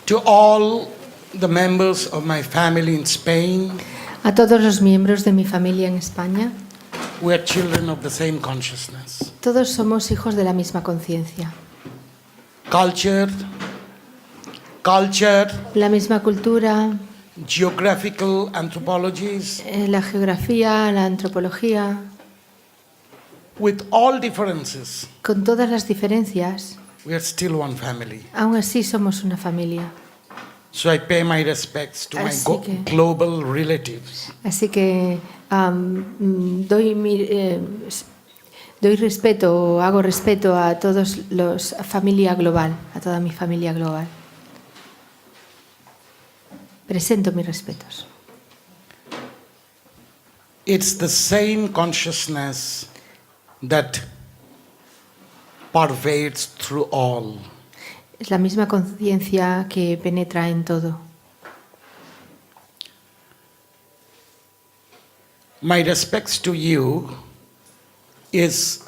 To all the members of my family in Spain, A todos los miembros de mi familia en España, we are children of the same consciousness. todos somos hijos de la misma conciencia. Culture, La misma cultura, geographical anthropologies, la geografía, la antropología, with all differences, con todas las diferencias, we are still one family. aún así somos una familia. So I pay my respects to my Así que- global relatives. Así que doy respeto, hago respeto a todos los familia global, a toda mi familia global. Presento mis respetos. It's the same consciousness that pervades through all. Es la misma conciencia que penetra en todo. My respects to you is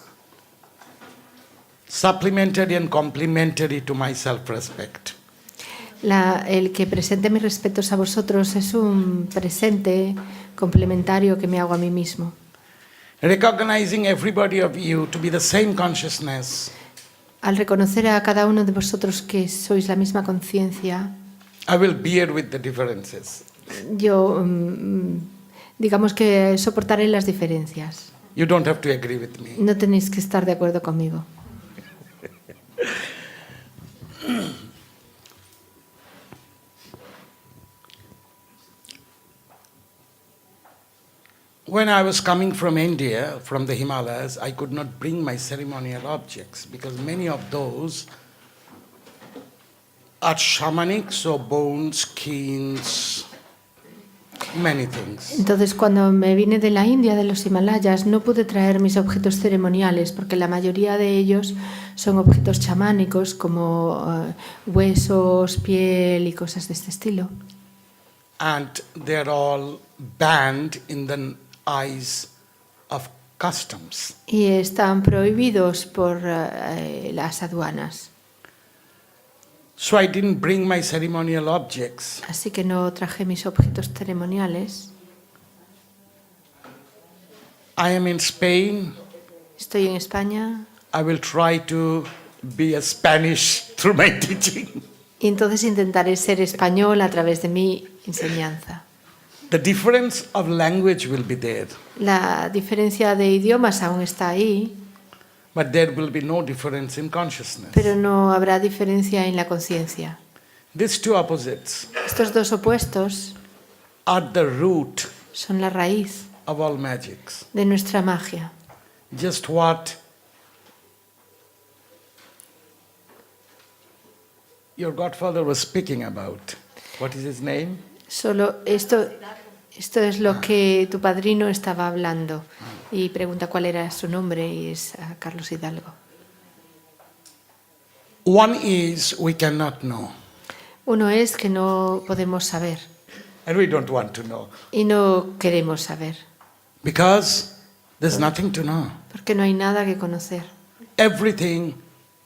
supplementary and complementary to my self-respect. El que presente mis respetos a vosotros es un presente complementario que me hago a mí mismo. Recognizing everybody of you to be the same consciousness, Al reconocer a cada uno de vosotros que sois la misma conciencia, I will bear with the differences. yo digamos que soportaré las diferencias. You don't have to agree with me. No tenéis que estar de acuerdo conmigo. When I was coming from India, from the Himalayas, I could not bring my ceremonial objects because many of those are shamanic, so bones, skins, many things. Entonces, cuando me vine de la India, de los Himalayas, no pude traer mis objetos ceremoniales porque la mayoría de ellos son objetos chamánicos como huesos, piel y cosas de este estilo. And they're all banned in the eyes of customs. Y están prohibidos por las aduanas. So I didn't bring my ceremonial objects. Así que no traje mis objetos ceremoniales. I am in Spain. Estoy en España. I will try to be a Spanish through my teaching. Y entonces intentaré ser español a través de mi enseñanza. The difference of language will be there, La diferencia de idiomas aún está ahí, but there will be no difference in consciousness. pero no habrá diferencia en la conciencia. These two opposites Estos dos opuestos are the root son la raíz of all magics. de nuestra magia. Just what your godfather was speaking about. What is his name? Solo esto es lo que tu padrino estaba hablando. Y pregunta cuál era su nombre y es Carlos Hidalgo. One is we cannot know, Uno es que no podemos saber and we don't want to know, y no queremos saber, because there's nothing to know. porque no hay nada que conocer. Everything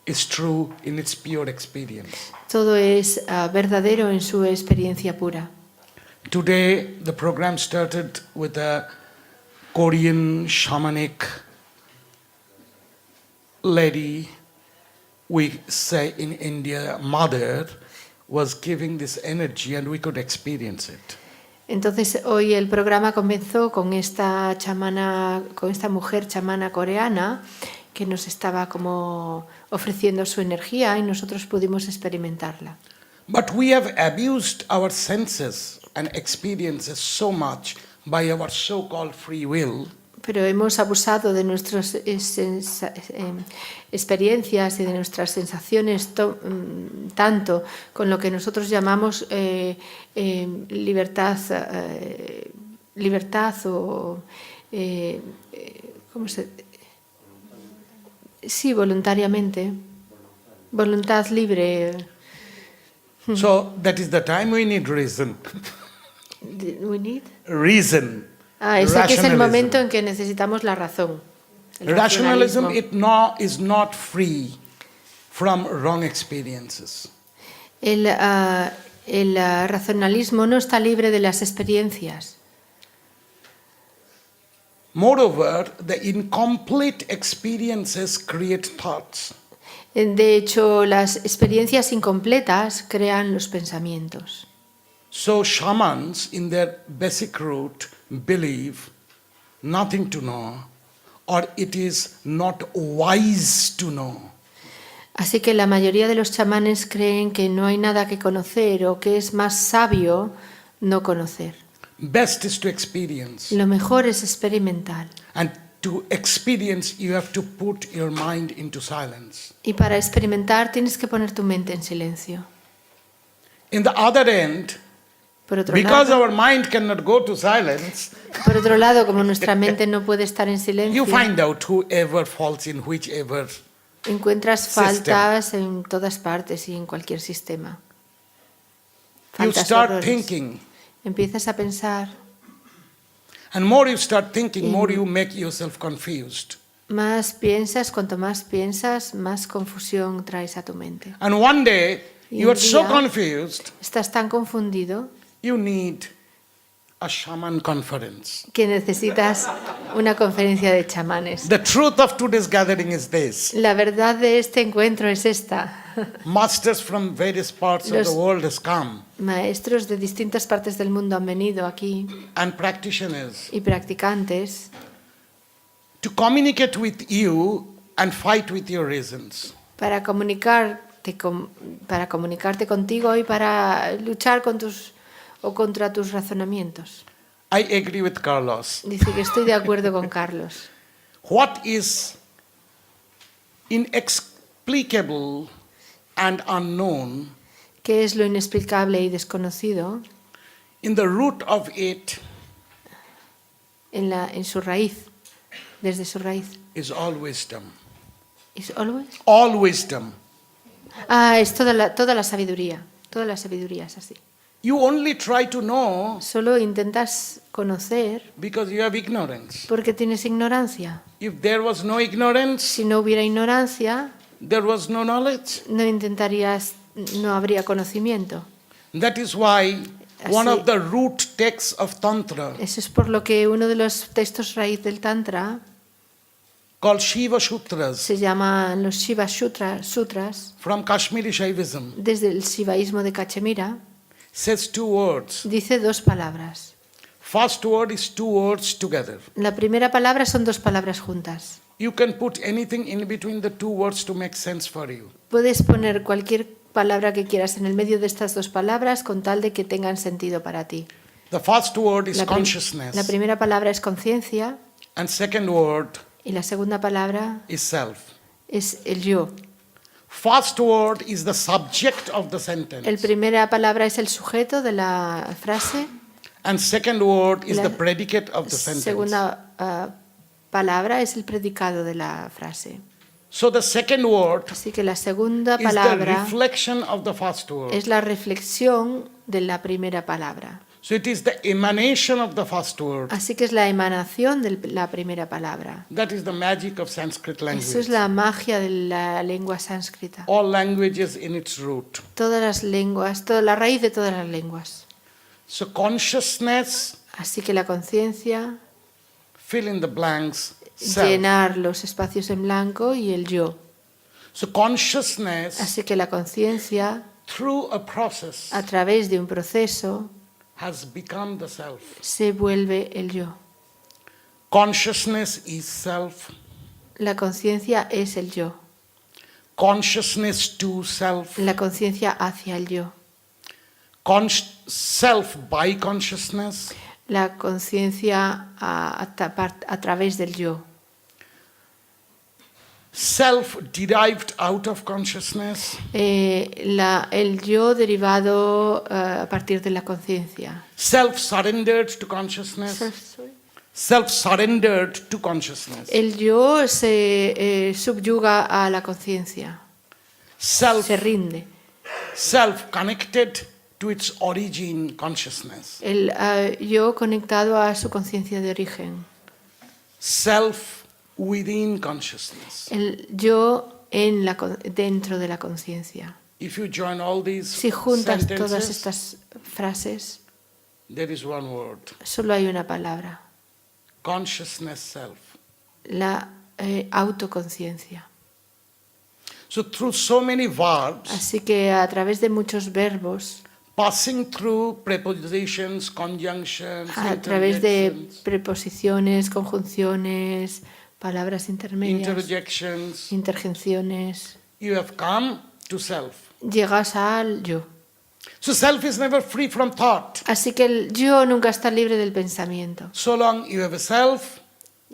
is true in its pure experience. Todo es verdadero en su experiencia pura. Today, the program started with a Korean shamanic lady, we say in India, mother, was giving this energy and we could experience it. Entonces hoy el programa comenzó con esta mujer chamana coreana que nos estaba como ofreciendo su energía y nosotros pudimos experimentarla. But we have abused our senses and experiences so much by our so-called free will Pero hemos abusado de nuestras experiencias y de nuestras sensaciones tanto con lo que nosotros llamamos libertad o ¿cómo se? Sí, voluntariamente, voluntad libre. So that is the time we need reason. We need? Reason. Es aquí es el momento en que necesitamos la razón. Rationalism is not free from wrong experiences. El racionalismo no está libre de las experiencias. Moreover, the incomplete experiences create thoughts. De hecho, las experiencias incompletas crean los pensamientos. So shamans, in their basic root, believe nothing to know, or it is not wise to know. Así que la mayoría de los chamanes creen que no hay nada que conocer o que es más sabio no conocer. Best is to experience. Lo mejor es experimentar. And to experience, you have to put your mind into silence. Y para experimentar tienes que poner tu mente en silencio. In the other end, Por otro because lado, our mind cannot go to silence, como nuestra mente no puede estar en silencio, you find out whoever falls in whichever. encuentras faltas en todas partes y en cualquier sistema. You Faltas, start errores. thinking. Empiezas a pensar. And more you start thinking, more you make yourself confused. Más piensas, cuanto más piensas, más confusión traes a tu mente. And one day, Y you un are so día confused, estás tan confundido you need a shaman conference. que necesitas una conferencia de chamanes. The truth of today's gathering is this. La verdad de este encuentro es esta. Masters from various parts of Los- the world has come, Maestros de distintas partes del mundo han venido aquí and practitioners, y practicantes to communicate with you and fight with your reasons. para comunicarte contigo y para luchar contra tus razonamientos. I agree with Carlos. Dice que estoy de acuerdo con Carlos. What is inexplicable and unknown, ¿Qué es lo inexplicable y desconocido? in the root of it En su raíz, desde su raíz. is all wisdom. ¿Es always? All wisdom. Es toda la sabiduría. Toda la sabiduría es así. You only try to know Solo intentas conocer because you have ignorance. porque tienes ignorancia. If there was no ignorance, Si no hubiera ignorancia, there was no knowledge. no habría conocimiento. That is why one Así- of the root texts of Tantra, Eso es por lo que uno de los textos raíz del Tantra called Shiva Sutras, se llaman los Shiva Sutras, from Kashmiri Shaivism, desde el Shivaísmo de Cachemira, says two words. dice dos palabras. First word is two words together. La primera palabra son dos palabras juntas. You can put anything in between the two words to make sense for you. Puedes poner cualquier palabra que quieras en el medio de estas dos palabras con tal de que tengan sentido para ti. The first word is La consciousness, primera palabra es conciencia and second word y la segunda palabra is self. es el yo. First word is the subject of the La sentence, primera palabra es el sujeto de la frase. and second word is La the predicate of the sentence. Segunda palabra es el predicado de la frase. So the second word Así que la segunda is the palabra reflection of the first word. es la reflexión de la primera palabra. So it is the emanation of the first word. Así que es la emanación de la primera palabra. That is the magic of Sanskrit Eso es language. la magia de la lengua sánscrita. All languages in its root. Todas las lenguas, la raíz de todas las lenguas. So consciousness, Así que la conciencia, fill in the blanks, self. llenar los espacios en blanco y el yo. So consciousness, Así que la conciencia, through a process, a través de un proceso, has become the self. se vuelve el yo. Consciousness is self. La conciencia es el yo. Consciousness to self. La conciencia hacia el yo. Self by consciousness. La conciencia a través del yo. Self derived out of consciousness. El yo derivado a partir de la conciencia. Self surrendered to consciousness. Self surrendered to consciousness. El yo se subyuga a la conciencia. Self Se rinde. self connected to its origin consciousness. El yo conectado a su conciencia de origen. Self within consciousness. El yo dentro de la conciencia. If you join all these Si juntas todas sentences, estas frases, there is one word. solo hay una palabra, Consciousness self. la autoconciencia. So through so many verbs, Así que a través de muchos verbos, passing through prepositions, conjunctions, a través de interjections, preposiciones, conjunciones, palabras intermedias, interjections, interjecciones, you have come to self. llegas al yo. So self is never free from thought. Así que el yo nunca está libre del pensamiento. So long you have a self,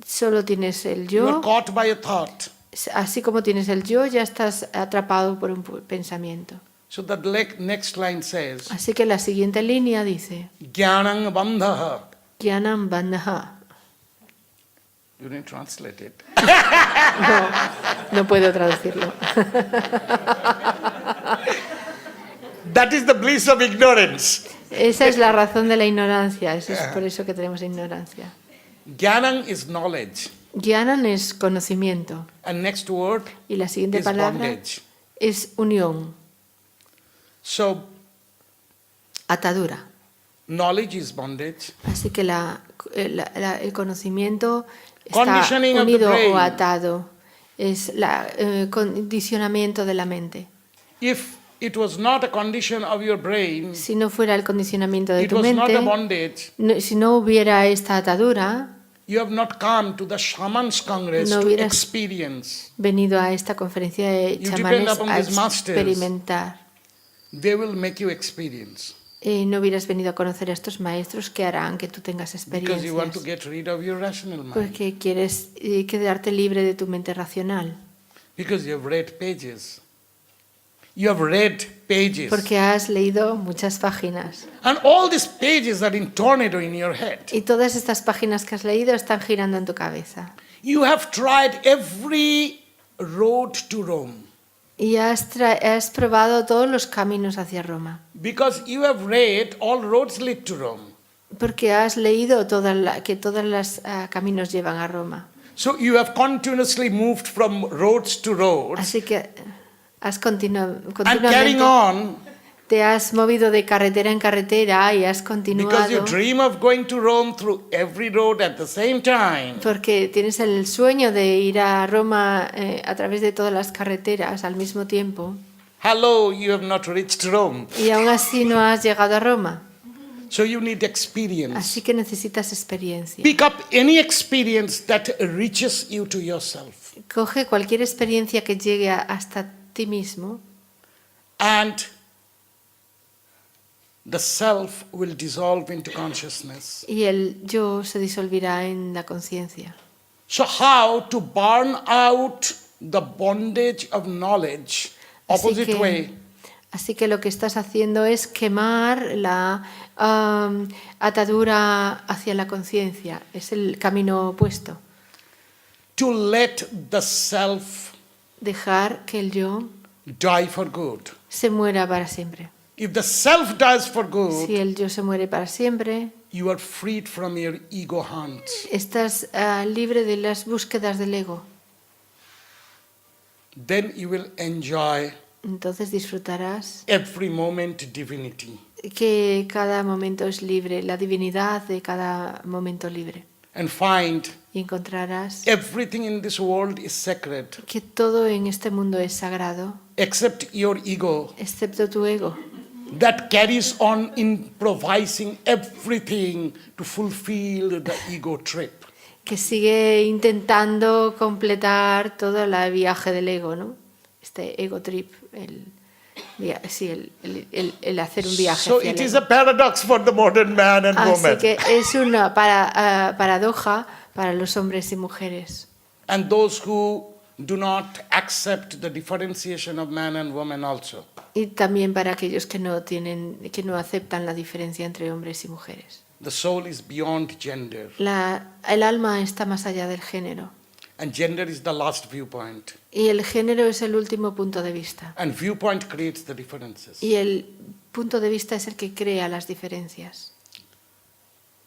Solo tienes el you are yo. caught by a thought. Así como tienes el yo, ya estás atrapado por un pensamiento. So that next line says, Así que la siguiente línea dice, Jnanam bandhaha. Jnanam bandhaha. You didn't translate it. No, no puedo traducirlo. That is the bliss of ignorance. Esa es la razón de la ignorancia. Eso es por eso que tenemos ignorancia. Jnanam is knowledge. Gyanan es conocimiento. And next word Y la siguiente is palabra bondage. es unión, So atadura. knowledge is bondage. Así que el conocimiento está Conditioning of the unido brain. o atado. Es el condicionamiento de la mente. If it was not a condition of your brain, Si no fuera el condicionamiento de it tu was not a mente, bondage, si no hubiera esta atadura, you have not come to the Shamans Congress No to hubieras- experience. venido a esta conferencia de You chamanes depend upon a these masters. experimentar. They will make you experience. No hubieras venido a conocer a estos maestros que harán que tú tengas Because you want to experiencias. get rid of your rational mind. Porque quieres quedarte libre de tu mente racional. Because you have read pages. You have read pages. Porque has leído muchas páginas. And all these pages are in tornado in your head. Y todas estas páginas que has leído están girando en tu cabeza. You have tried every road to Rome. Y has probado todos los caminos hacia Roma. Because you have read all roads lead to Rome. Porque has leído que todos los caminos llevan a Roma. So you have continuously moved from roads to roads. Así que has And carrying continuamente on te has movido de carretera en carretera y has because you continuado dream of going to Rome through every road at the same time. porque tienes el sueño de ir a Roma a través de todas las carreteras al mismo tiempo Hello, you have not reached Rome. y aún así no has llegado a Roma. So you need experience. Así que necesitas experiencia. Pick up any experience that reaches you to yourself. Coge cualquier experiencia que llegue hasta ti mismo And the self will dissolve into consciousness. y el yo se disolverá en la conciencia. So how to burn out the bondage of knowledge? Opposite way. Así que lo que estás haciendo es quemar la atadura hacia la conciencia. Es el camino opuesto. To let the self Dejar que el yo die for good. se muera para siempre. If the self dies for good, Si el yo se muere para siempre, you are freed from your ego hunt. estás libre de las búsquedas del ego. Then you will enjoy Entonces disfrutarás every moment divinity. que cada momento es libre, la divinidad de cada momento libre. And find Y encontrarás everything in this world is sacred que todo en este mundo es sagrado, except your ego excepto tu ego, that carries on improvising everything to fulfill the ego trip. que sigue intentando completar todo el viaje del ego, ¿no? Este ego trip, el hacer un viaje So hacia it el is ego. a paradox for the modern man and Así woman. que es una paradoja para los hombres y mujeres. And those who do not accept the differentiation of man and woman also. Y también para aquellos que no aceptan la diferencia entre hombres y mujeres. The soul is beyond gender. El alma está más allá del género. And gender is the last viewpoint. Y el género es el último punto de vista. And viewpoint creates the differences. Y el punto de vista es el que crea las diferencias.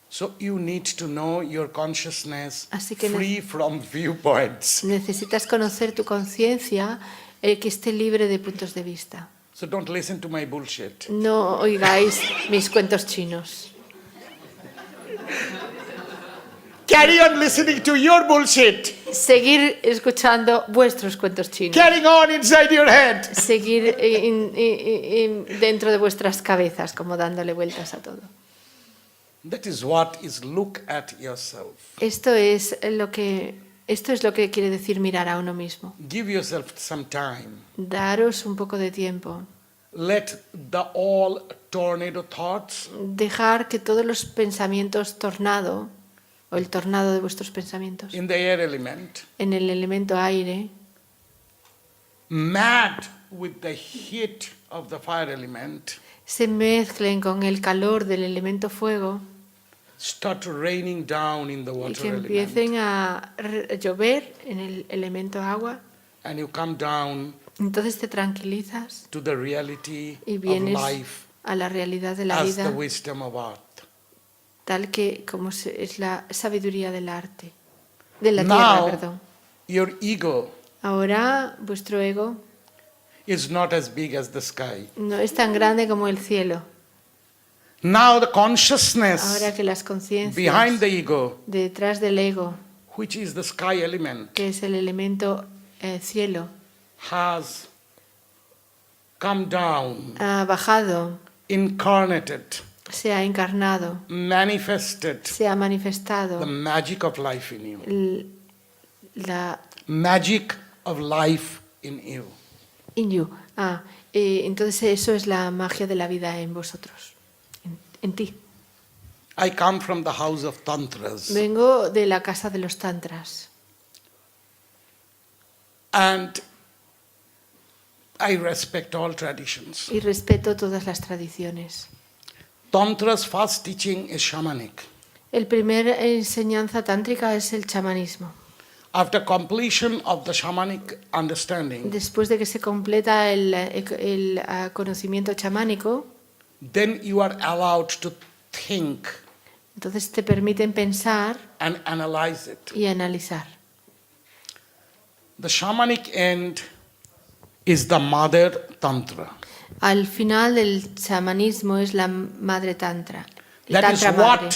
So you need to know your consciousness Así que free from viewpoints. Necesitas conocer tu conciencia que esté libre de puntos de vista. So don't listen to my bullshit. No oigáis mis cuentos chinos. Carry on listening to your bullshit. Seguir escuchando vuestros cuentos chinos. Carrying on inside your head. Seguir dentro de vuestras cabezas, como dándole vueltas a todo. That is what is look at yourself. Esto es lo que quiere decir mirar a uno mismo. Give yourself some time. Daros un poco de tiempo. Let the all tornado thoughts Dejar que todos los pensamientos tornado, o el tornado de vuestros pensamientos, in the air element, en el elemento aire, mad with the heat of the fire element, se mezclen con el calor del elemento fuego start raining down in the y water que element. empiecen a llover en el elemento agua. And you come down Entonces te tranquilizas to the reality y of vienes life a la realidad de la as the vida, wisdom of art. tal que como es la sabiduría del arte, de la tierra, Now, perdón. your ego Ahora vuestro ego is not as big as the sky. no es tan grande como el cielo. Now the consciousness Ahora que las conciencias behind the ego, detrás del ego, which is the sky element, que es el elemento cielo, has come down, ha bajado, incarnated, se ha encarnado, manifested se ha the manifestado magic of life in you. la Magic of life in you. in you. Entonces eso es la magia de la vida en vosotros, en ti. I come from the house of tantras, Vengo de la casa de los tantras and I respect all traditions. y respeto todas las tradiciones. Tantra's first teaching is shamanic. El primer enseñanza tántrica es el chamanismo. After completion of the shamanic understanding, Después de que se completa el conocimiento chamánico, then you are allowed to think entonces te permiten pensar and analyze it. y analizar. The shamanic end is the mother tantra. Al final del chamanismo es la madre tantra. El That is tantra madre, what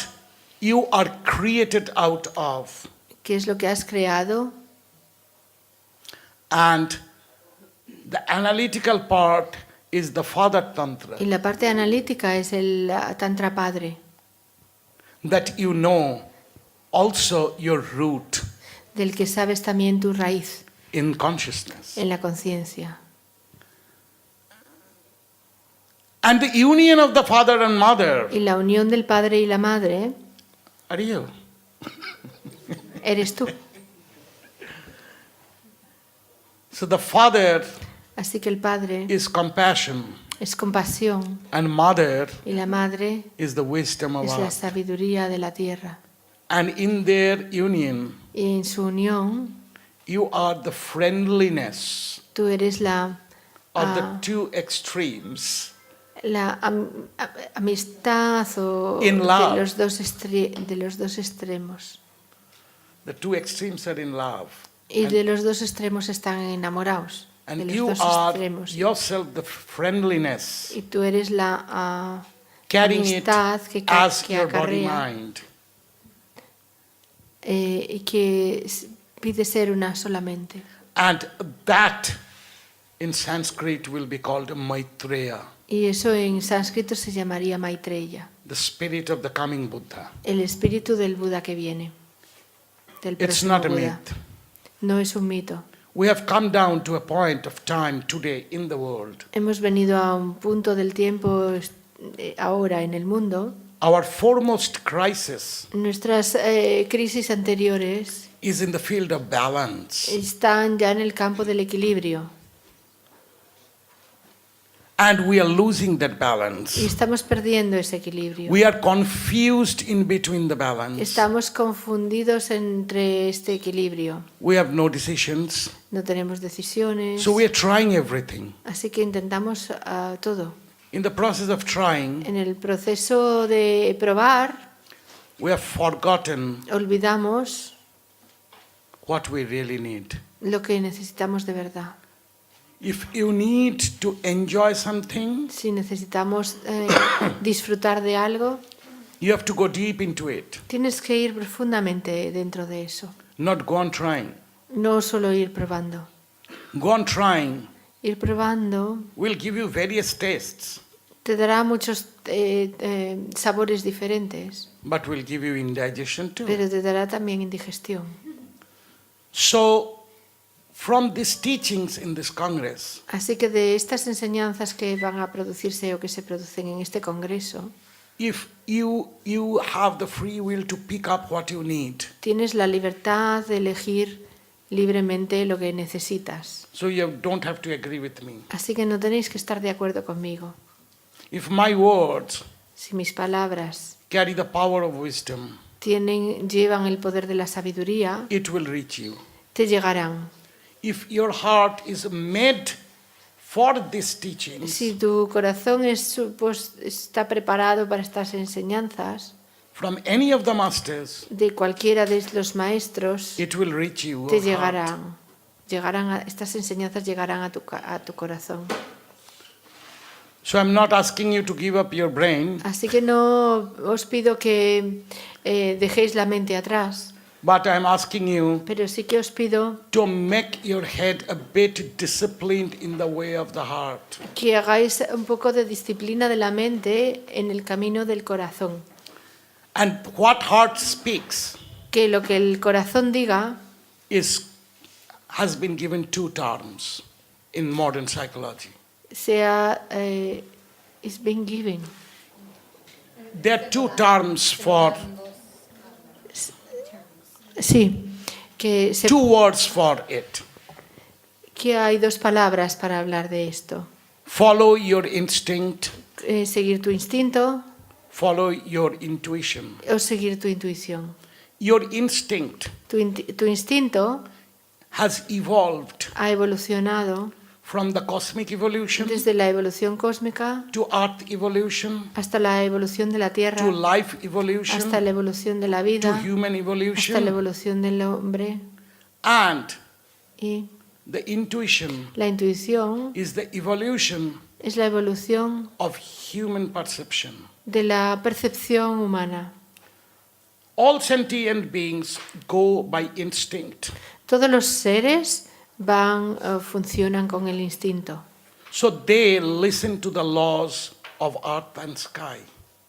you are created out of. que es lo que has creado, And the analytical part is the father tantra, y la parte analítica es el tantra padre, that you know also your root del que sabes también tu raíz in consciousness. en la conciencia. And the union of the father and mother Y la unión del padre y la madre are you. eres tú. So the father Así que el padre is compassion es compasión and mother y la madre is the wisdom of es la art. sabiduría de la tierra. And in their union, Y en su unión you are the friendliness tú eres la of the two extremes amistad o In love. de los dos extremos. The two extremes are in love. Y de los dos extremos están enamorados. De And los you dos are extremos. yourself the friendliness, Y tú eres la carrying it amistad que as your body acarrea mind. Y que pide ser una solamente. And that in Sanskrit will be called Maitreya, Y eso en sánscrito se llamaría Maitreya, the spirit of the coming Buddha. el espíritu del Buda que viene. Del It's próximo not a Buda. myth. No es un mito. We have come down to a point of time today in the world. Hemos venido a un punto del tiempo ahora en el mundo. Our foremost crisis Nuestras crisis anteriores is in the field of balance. están ya en el campo del equilibrio And we are losing that y balance. estamos perdiendo ese equilibrio. We are confused in between the balance. Estamos confundidos entre este equilibrio. We have no decisions. No tenemos decisiones. So we are trying everything. Así que intentamos todo. In the process of trying, En el proceso de probar, we have forgotten olvidamos what we really need. lo que necesitamos de verdad. If you need to enjoy something, Si necesitamos disfrutar de algo, you have to go deep into it, tienes que ir profundamente dentro de eso. not go on trying. No solo ir probando. Go on trying Ir probando will give you various tastes, te dará muchos sabores diferentes, but will give you indigestion too. pero te dará también indigestión. So, from these teachings in this Congress, Así que de estas enseñanzas que van a producirse o que se producen en este congreso, if you have the free will to pick up what you need, tienes la libertad de elegir libremente lo que necesitas. so you don't have to agree with me. Así que no tenéis que estar de acuerdo conmigo. If my words Si mis palabras carry the power of wisdom, llevan el poder de la sabiduría, it will reach you. te llegarán. If your heart is made for these teachings, Si tu corazón está preparado para estas enseñanzas, from any of the masters, de cualquiera de los maestros, it will reach you. te llegarán. Estas enseñanzas llegarán a tu corazón. So I'm not asking you to give up your brain, Así que no os pido que dejéis la mente atrás, but I'm asking you pero sí que os pido to make your head a bit disciplined in the way of the heart. que hagáis un poco de disciplina de la mente en el camino del corazón. And what heart speaks Que lo que el corazón diga has been given two terms in modern psychology. is being given. There are two terms for, Sí, que, two words for it. que hay dos palabras para hablar de esto. Follow your instinct, Seguir tu instinto follow your intuition. o seguir tu intuición. Your instinct Tu instinto has evolved ha evolucionado from the cosmic evolution desde la evolución cósmica to earth evolution, hasta la evolución de la Tierra, to life evolution, hasta la evolución de la to vida, human hasta la evolution, evolución del hombre. and Y the intuition la intuición is the evolution es la evolución of human perception. de la percepción humana. All sentient beings go by instinct. Todos los seres funcionan con el instinto. So they listen to the laws of earth and sky.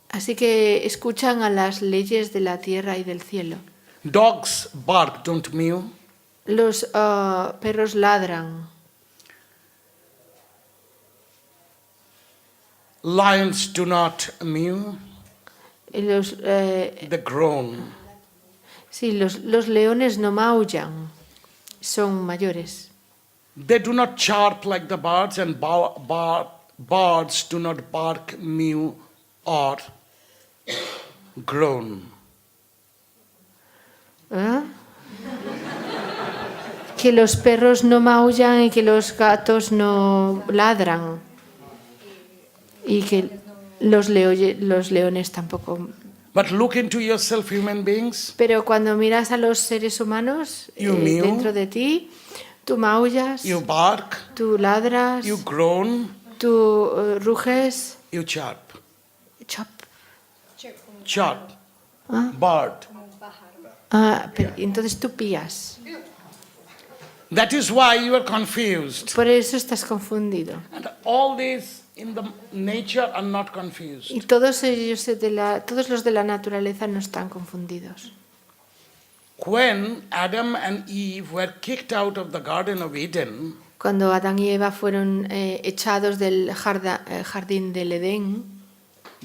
Así que escuchan a las leyes de la tierra y del cielo. Dogs bark, don't mew. Los perros ladran. Lions do not mew. They groan. Sí, los leones no maullan. Son mayores. They do not chirp like the birds, and birds do not bark, mew, or groan. Que los perros no maullan y que los gatos no ladran. Y que los leones tampoco. But look into yourself, human beings. Pero cuando miras a los seres humanos dentro de ti, tú maullas, You bark. tú ladras, You groan. tú ruges. You chirp. Chop. Chirp. Bird. Entonces tú pías. That is why you are confused. Por eso estás confundido. And all these in the nature are not confused. Y todos los de la naturaleza no están confundidos. When Adam and Eve were kicked out of the Garden of Eden, Cuando Adán y Eva fueron echados del jardín del Edén,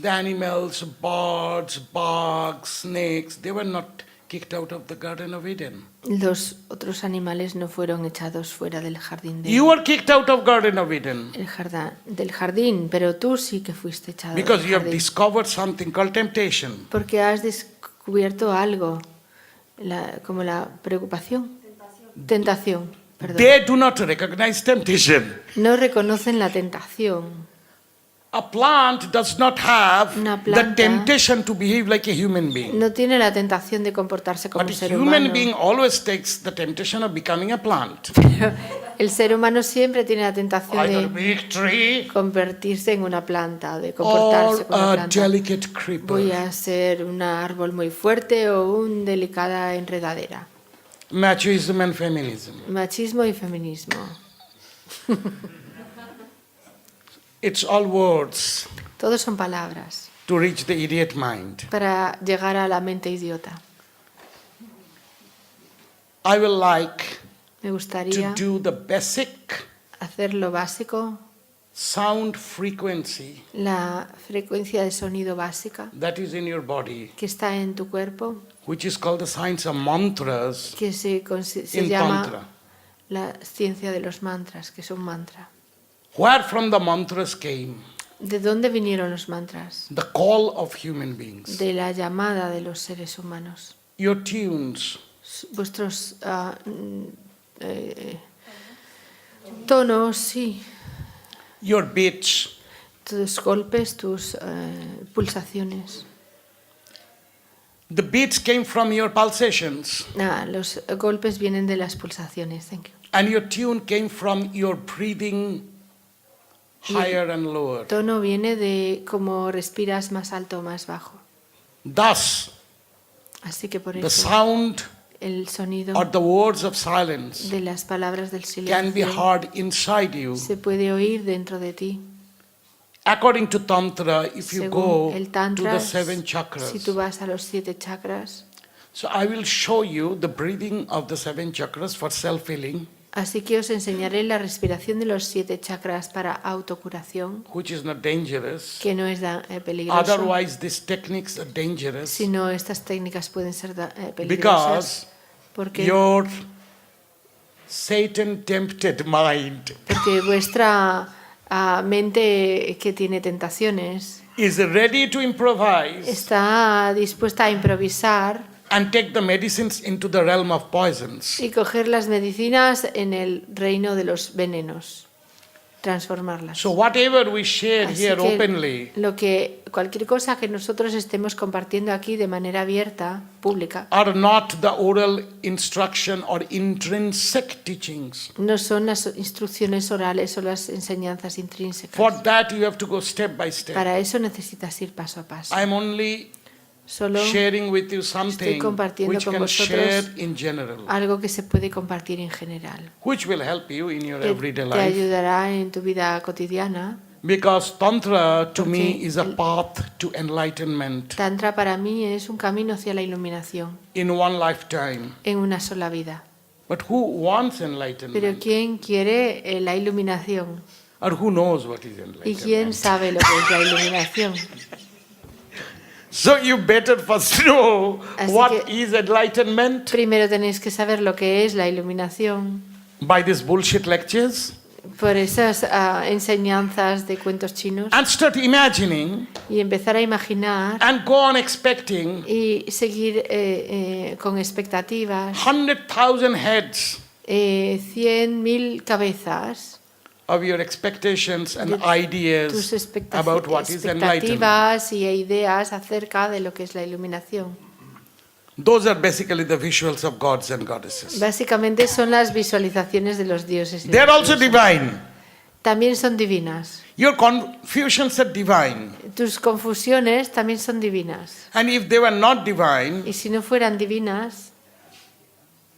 the animals, birds, bugs, snakes, they were not kicked out of the Garden of Eden. los otros animales no fueron echados fuera del jardín You were kicked out of Garden of Eden del jardín, pero tú sí que fuiste echado because del you have jardín. discovered something called temptation. Porque has descubierto algo, como la preocupación, tentación. Perdón. They do not recognize temptation. No reconocen la tentación. A plant does not have Una the planta temptation to behave like a human being. no tiene la tentación de comportarse como But un a ser human humano. being always takes the temptation of becoming a plant. El ser humano siempre tiene la tentación either de big tree convertirse en una planta, de comportarse or como una a planta. delicate Voy creeper. a ser un árbol muy fuerte o una delicada enredadera. Machism and feminism. Machismo y feminismo. It's all words Todos son palabras to reach the idiot mind. para llegar a la mente idiota. I will like Me to gustaría do the basic hacer lo básico, sound frequency la frecuencia de sonido básica that is in your body, que está en tu cuerpo, which is called the science of mantras que se in llama Tantra. la ciencia de los mantras, que es un mantra. Where from the mantras came ¿De dónde vinieron los mantras? the call of human beings. De la llamada de los seres humanos. Your tunes, Vuestros tonos, sí, your beats, tus golpes, tus pulsaciones. the beats came from your pulsations, Los golpes vienen de las pulsaciones. Thank you. and your tune came from your breathing higher and lower. Tono viene de cómo respiras más alto o más bajo. Thus, Así que por the eso sound el sonido or the words of silence de las palabras del can be silencio heard inside you. se puede oír dentro de ti. According to Tantra, if you go Según el to Tantra, the 7 si chakras, tú vas a los 7 chakras, so I will show you the breathing of the 7 chakras for self-healing, así que os enseñaré la respiración de los 7 chakras para autocuración, which is not dangerous. que no es peligroso, Otherwise, these techniques are dangerous sino estas técnicas pueden ser peligrosas, because porque your Satan-tempted mind porque vuestra mente que tiene tentaciones is ready to improvise está dispuesta a improvisar and take the medicines into the realm of poisons. y coger las medicinas en el reino de los venenos, transformarlas. So whatever we share Así here que openly cualquier cosa que nosotros estemos compartiendo aquí de manera abierta, pública, are not the oral instruction or intrinsic teachings. no son las instrucciones orales o las enseñanzas intrínsecas. For that you have to go step by step. Para eso necesitas ir paso a paso. I am only Solo sharing with you something compartiendo which con can vosotros share in general, algo que se puede compartir en general, which will help you in your que everyday te life. ayudará en tu vida cotidiana. Because Tantra to me Porque is a path to enlightenment Tantra para mí es un camino hacia la iluminación in one lifetime. en una sola vida. But who wants Pero enlightenment? ¿quién quiere la iluminación? Or who knows what is ¿Y quién enlightenment? sabe lo que es la iluminación? So you better first know Así what que- is enlightenment Primero tenéis que saber lo que es la iluminación by these bullshit lectures por esas enseñanzas de cuentos chinos and start imagining y empezar a imaginar and go on expecting y seguir con expectativas 100,000 heads 100.000 cabezas, of your expectations and tus ideas about what is enlightenment. expectativas y ideas acerca de lo que es la iluminación. Those are basically the visuals of gods and goddesses. Básicamente son las visualizaciones de los dioses y They are las also diosas. divine. También son divinas. Your confusions are divine. Tus confusiones también son divinas. And if they were not divine, Y si no fueran divinas,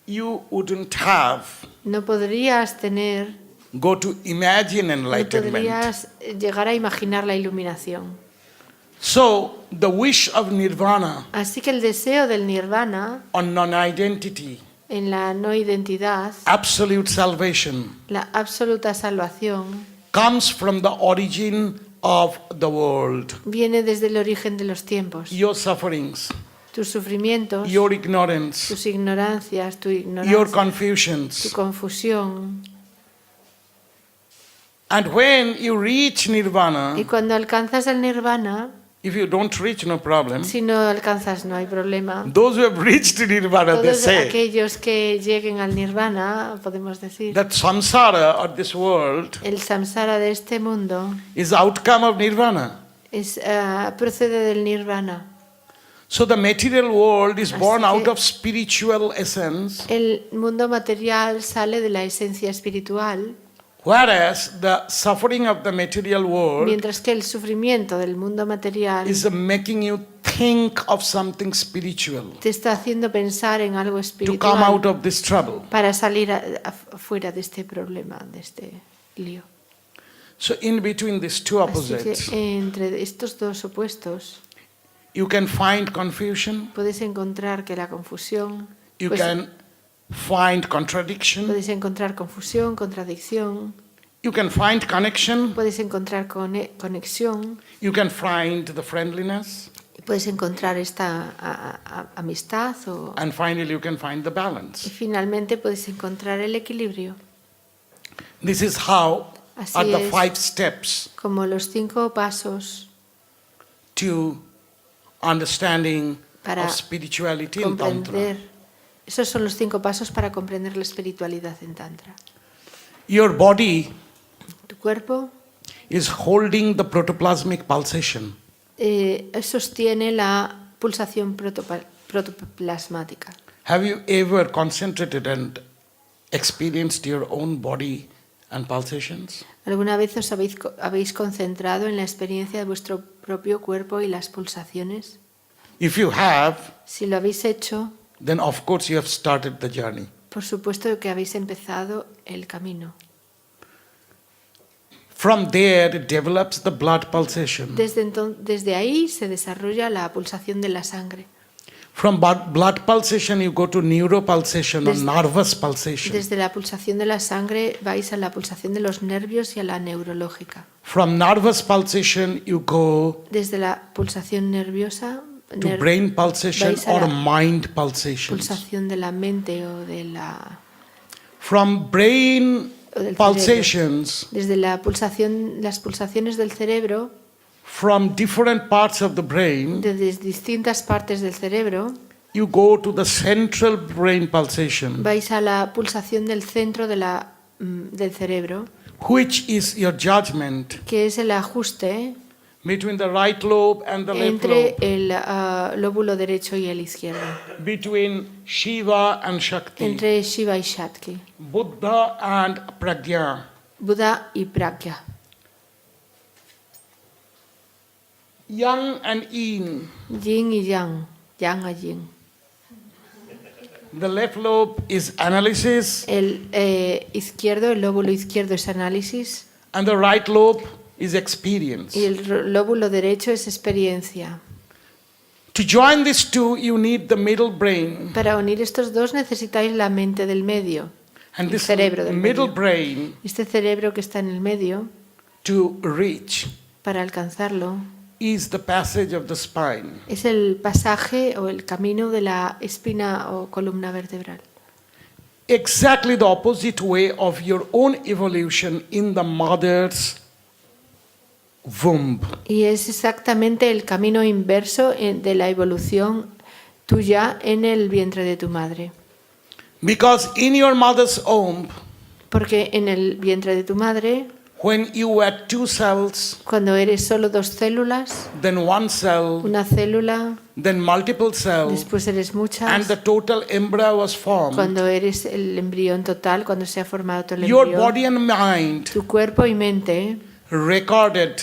you wouldn't have no podrías tener, go to imagine no enlightenment. podrías llegar a imaginar la iluminación. So the wish of nirvana Así que el deseo del nirvana on non-identity, en la no identidad, absolute salvation, la absoluta salvación, comes from the origin of the world. viene desde el origen de los tiempos. Your sufferings, Tus sufrimientos, your ignorance, tus ignorancias, tu your ignorancia, tu confusions. confusión. And when you reach nirvana, Y cuando alcanzas el nirvana, if you don't reach, no problem. si no alcanzas no hay problema. Those who have reached nirvana, they Todos say aquellos que lleguen al nirvana, podemos decir, that samsara or this world el samsara de este mundo is outcome of nirvana. procede del nirvana. So the material world is born Así out que- of spiritual essence, El mundo material sale de la esencia espiritual, whereas the suffering of the material world mientras que el sufrimiento del mundo material is making you think of something spiritual te está haciendo pensar en algo to come out espiritual of this trouble. para salir fuera de este problema, de este lío. So in between these two Así opposites, que entre estos dos opuestos you can find confusion, puedes encontrar que la confusión, you pues, can find contradiction, puedes encontrar confusión, contradicción, you can find connection, puedes encontrar conexión, you can find the friendliness, puedes encontrar esta amistad and finally you can find the y balance. finalmente puedes encontrar el equilibrio. This is how Así are the es 5 steps como los 5 pasos to understanding para of spirituality in Tantra. comprender. Esos son los 5 pasos para comprender la espiritualidad en Tantra. Your body Tu cuerpo is holding the protoplasmic pulsation. sostiene la pulsación protoplasmática. Have you ever concentrated and experienced your own body and pulsations? ¿Alguna vez os habéis concentrado en la experiencia de vuestro propio cuerpo y las pulsaciones? If you have, Si lo habéis hecho, then of course you have started the journey. por supuesto que habéis empezado el camino. From there it develops the blood pulsation. Desde ahí se desarrolla la pulsación de la sangre. From blood pulsation you go to neuropulsation or Desde- nervous pulsation. Desde la pulsación de la sangre vais a la pulsación de los nervios y a la neurológica. From nervous pulsation you go Desde la pulsación nerviosa, to brain pulsation vais a or la mind pulsations. pulsación de la mente o de la From brain o del pulsations, desde las pulsaciones del cerebro, from different parts of the brain, desde distintas partes del cerebro, you go to the central brain pulsation, vais a la pulsación del centro del cerebro, which is your judgment que es el ajuste between the right lobe and the left entre lobe, el lóbulo derecho y el izquierdo, between Shiva and Shakti, entre Shiva y Shakti, Buddha and Pragya. Buda y Pragya, Yang and Yin. Yin y Yang, Yang a Yin. The left lobe is analysis El lóbulo izquierdo es análisis and the right lobe is experience. y el lóbulo derecho es experiencia. To join these two, you need the middle brain. Para unir estos dos necesitáis la mente del medio, And el this cerebro del middle medio. brain, Este cerebro que está en el medio, to reach, para alcanzarlo, is the passage of the spine. es el pasaje o el camino de la espina o columna vertebral. Exactly the opposite way of your own evolution in the mother's womb. Y es exactamente el camino inverso de la evolución tuya en el vientre de tu madre. Because in your mother's womb, Porque en el vientre de tu madre, when you were 2 cells, cuando eres solo 2 células, then 1 cell, una célula, then multiple cells, después eres and muchas, the total embryo was formed, cuando eres el embrión total, cuando se ha formado todo el your embrión, body and mind tu cuerpo y mente recorded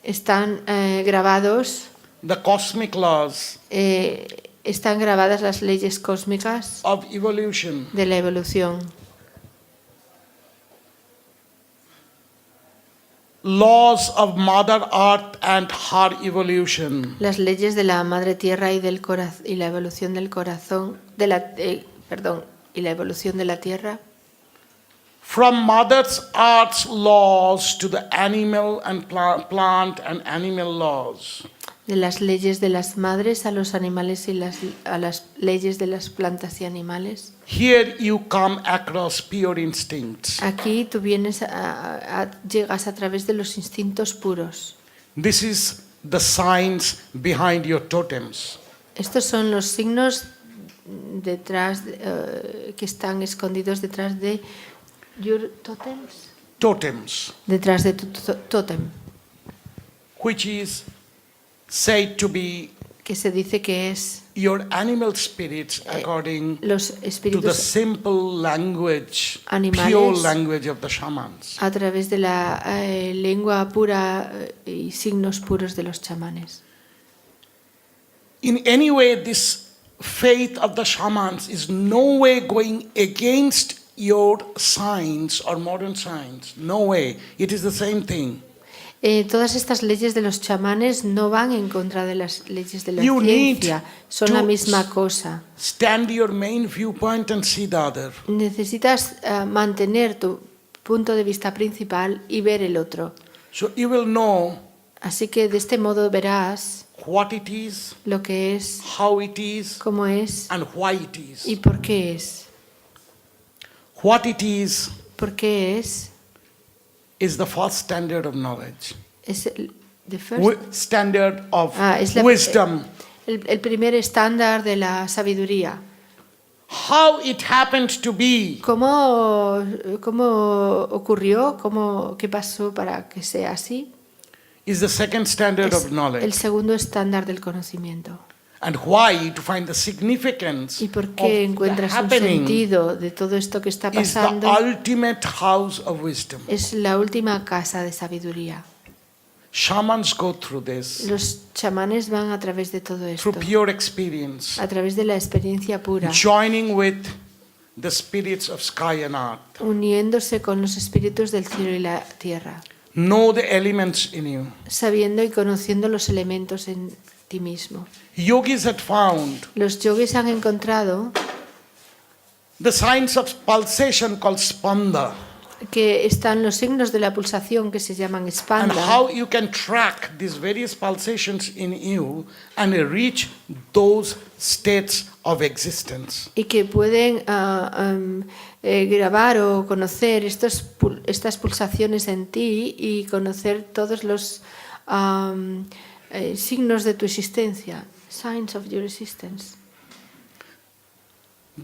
están grabados, the cosmic laws están grabadas las leyes cósmicas of evolution. de la evolución. Laws of Mother Earth and her evolution. Las leyes de la madre tierra y y la evolución del corazón, y la evolución de la tierra. From Mother's Earth's laws to the animal and plant and animal laws. De las leyes de las madres a los animales y a las leyes de las plantas y animales. Here you come across pure instincts. Aquí tú vienes llegas a través de los instintos puros. This is the science behind your totems. Estos son los signos detrás que están escondidos detrás de your totems, Totems, detrás de tu tótem, which is said to be que se dice que es your animal spirits according los to the espíritus simple language, animales pure language of the shamans. a través de la lengua pura y signos puros de los chamanes. In any way, this faith of the shamans is no way going against your science or modern science. No way. It is the same thing. Todas estas leyes de los chamanes no van en contra de las leyes de la You need ciencia, son to la misma cosa. stand your main viewpoint and see the other. Necesitas mantener tu punto de vista principal y ver el otro. So you will know Así que de este modo verás what it is, lo que es, how it is, cómo es and why it is. y por qué es. What it is ¿Por qué es? the first standard of knowledge. Es the first, Standard of es la- wisdom. el primer estándar de la sabiduría. How it happened to be ¿Cómo ocurrió? ¿Qué pasó para que sea así? is the second standard Es of knowledge. el segundo estándar del conocimiento. And why, to find the significance ¿Y por of qué the encuentras un happening, sentido de todo esto que está is the pasando? ultimate house of wisdom. Es la última casa de sabiduría. Shamans go through this Los chamanes van a través de todo esto, through pure experience, a través de la experiencia pura, joining with the spirits of sky and earth. uniéndose con los espíritus del cielo y la tierra, Know the elements in you. sabiendo y conociendo los elementos en ti mismo. Yogis had found Los yogis han encontrado the signs of pulsation called spanda, que están los signos de la pulsación que se llaman and spanda, how you can track these various pulsations in you and reach those states of existence. y que pueden grabar o conocer estas pulsaciones en ti y conocer todos los signos de tu existencia, signs of your existence.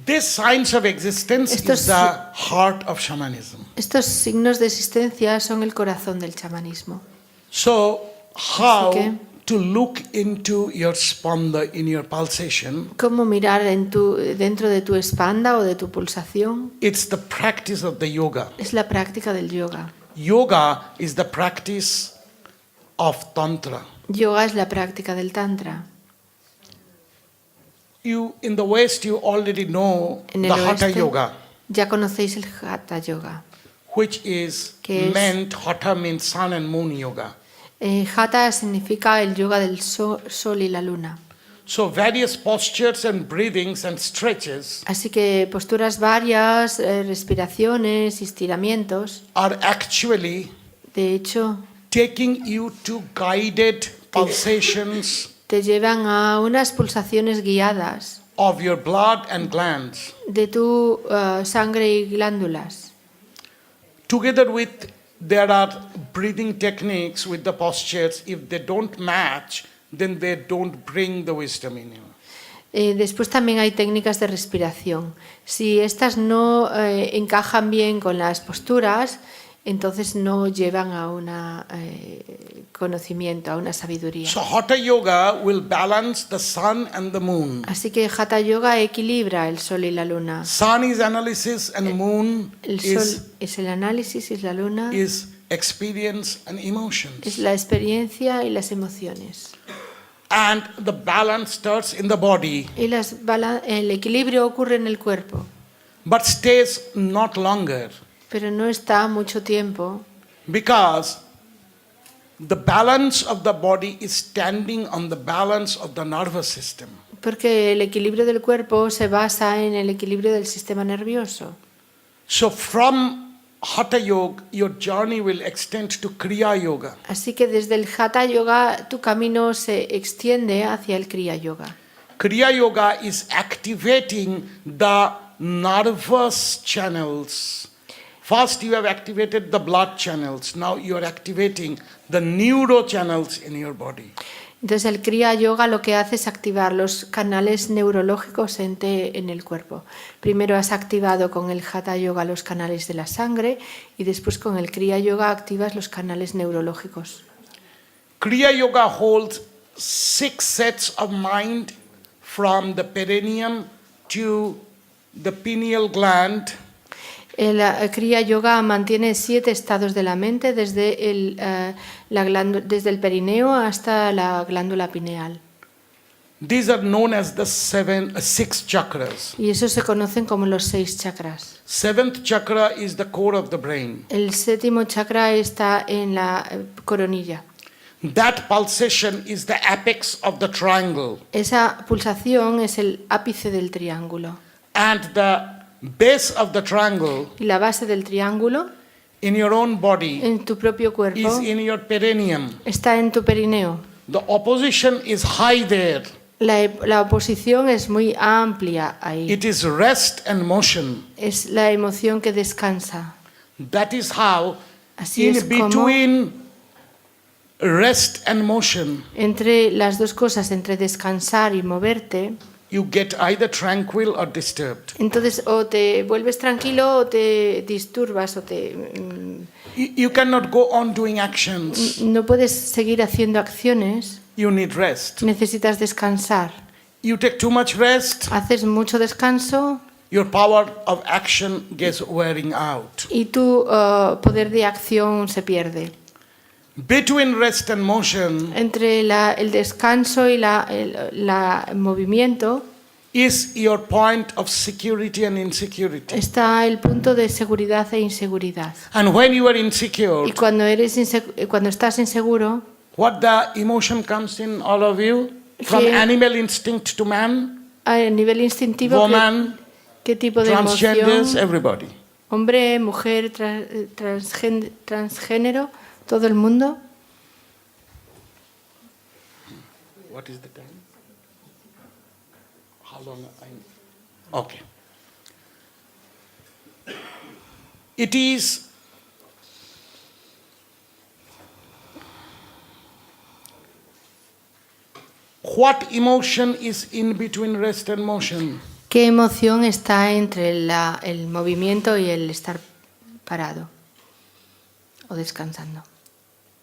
This signs of existence Estos- is the heart of shamanism. Estos signos de existencia son el corazón del chamanismo. So, how Así que- to look into your spanda in your pulsation? ¿Cómo mirar dentro de tu espanda o de tu pulsación? It's the practice of the yoga. Es la práctica del yoga. Yoga is the practice of tantra. Yoga es la práctica del tantra. You in the West, you already know En the el Hatha oeste Yoga, ya conocéis el Hatha Yoga. which is Que es- meant, Hatha means sun and moon yoga. Hatha significa el yoga del sol y la luna. So various postures and breathings and stretches Así que posturas varias, respiraciones, estiramientos, are actually de hecho, taking you to guided pulsations te llevan a unas pulsaciones guiadas of your blood and glands, de tu sangre y glándulas. together with there are breathing techniques with the postures. If they don't match, then they don't bring the wisdom in you. Después también hay técnicas de respiración. Si estas no encajan bien con las posturas, entonces no llevan a un conocimiento, a una sabiduría. So Hatha Yoga will balance the sun and the moon. Así que Hatha Yoga equilibra el sol y la luna. Sun is analysis and moon El sol es el análisis y la luna is experience and es emotions. la experiencia y las emociones. And the balance starts in the body, Y el equilibrio ocurre en el cuerpo, but stays not longer, pero no está mucho tiempo, because the balance of the body is standing on the balance of the nervous system. porque el equilibrio del cuerpo se basa en el equilibrio del sistema nervioso. So from Hatha Yoga, your journey will extend to Kriya Yoga. Así que desde el Hatha Yoga tu camino se extiende hacia el Kriya Yoga. Kriya Yoga is activating the nervous channels. First you have activated the blood channels. Now you are activating the neuro channels in your body. Entonces el Kriya Yoga lo que hace es activar los canales neurológicos en el cuerpo. Primero has activado con el Hatha Yoga los canales de la sangre y después con el Kriya Yoga activas los canales neurológicos. Kriya Yoga holds 6 sets of mind from the perineum to the pineal gland. El Kriya Yoga mantiene 7 estados de la mente desde desde el perineo hasta la glándula pineal. These are known as the 6 chakras. Y esos se conocen como los 6 chakras. 7th chakra is the core of the brain. El 7º chakra está en la coronilla. That pulsation is the apex of the triangle. Esa pulsación es el ápice del triángulo. And the base of the triangle Y la base del triángulo, in your own body en tu propio cuerpo, is in your perineum. está en tu perineo. The opposition is high there. La oposición es muy amplia ahí. It is rest and motion. Es la emoción que descansa. That is how Así in es como between rest and motion entre las dos cosas, entre descansar y moverte, you get either tranquil or disturbed. entonces o te vuelves tranquilo o te disturbas o You cannot go on doing actions. no puedes seguir haciendo acciones. You need rest. Necesitas descansar. You take too much rest, Haces mucho descanso your power of action gets wearing out. y tu poder de acción se pierde. Between rest and motion Entre el descanso y el movimiento is your point of security and insecurity. está el punto de seguridad e inseguridad. And when you are insecure, Y cuando estás inseguro, what the emotion comes in all of you? From Que- animal instinct to man, a nivel instintivo, woman, ¿qué tipo de transgenders, emoción? everybody. Hombre, mujer, transgénero, todo el mundo. What is the time? How long? Okay. It is what emotion is in between rest and motion? ¿Qué emoción está entre el movimiento y el estar parado o descansando?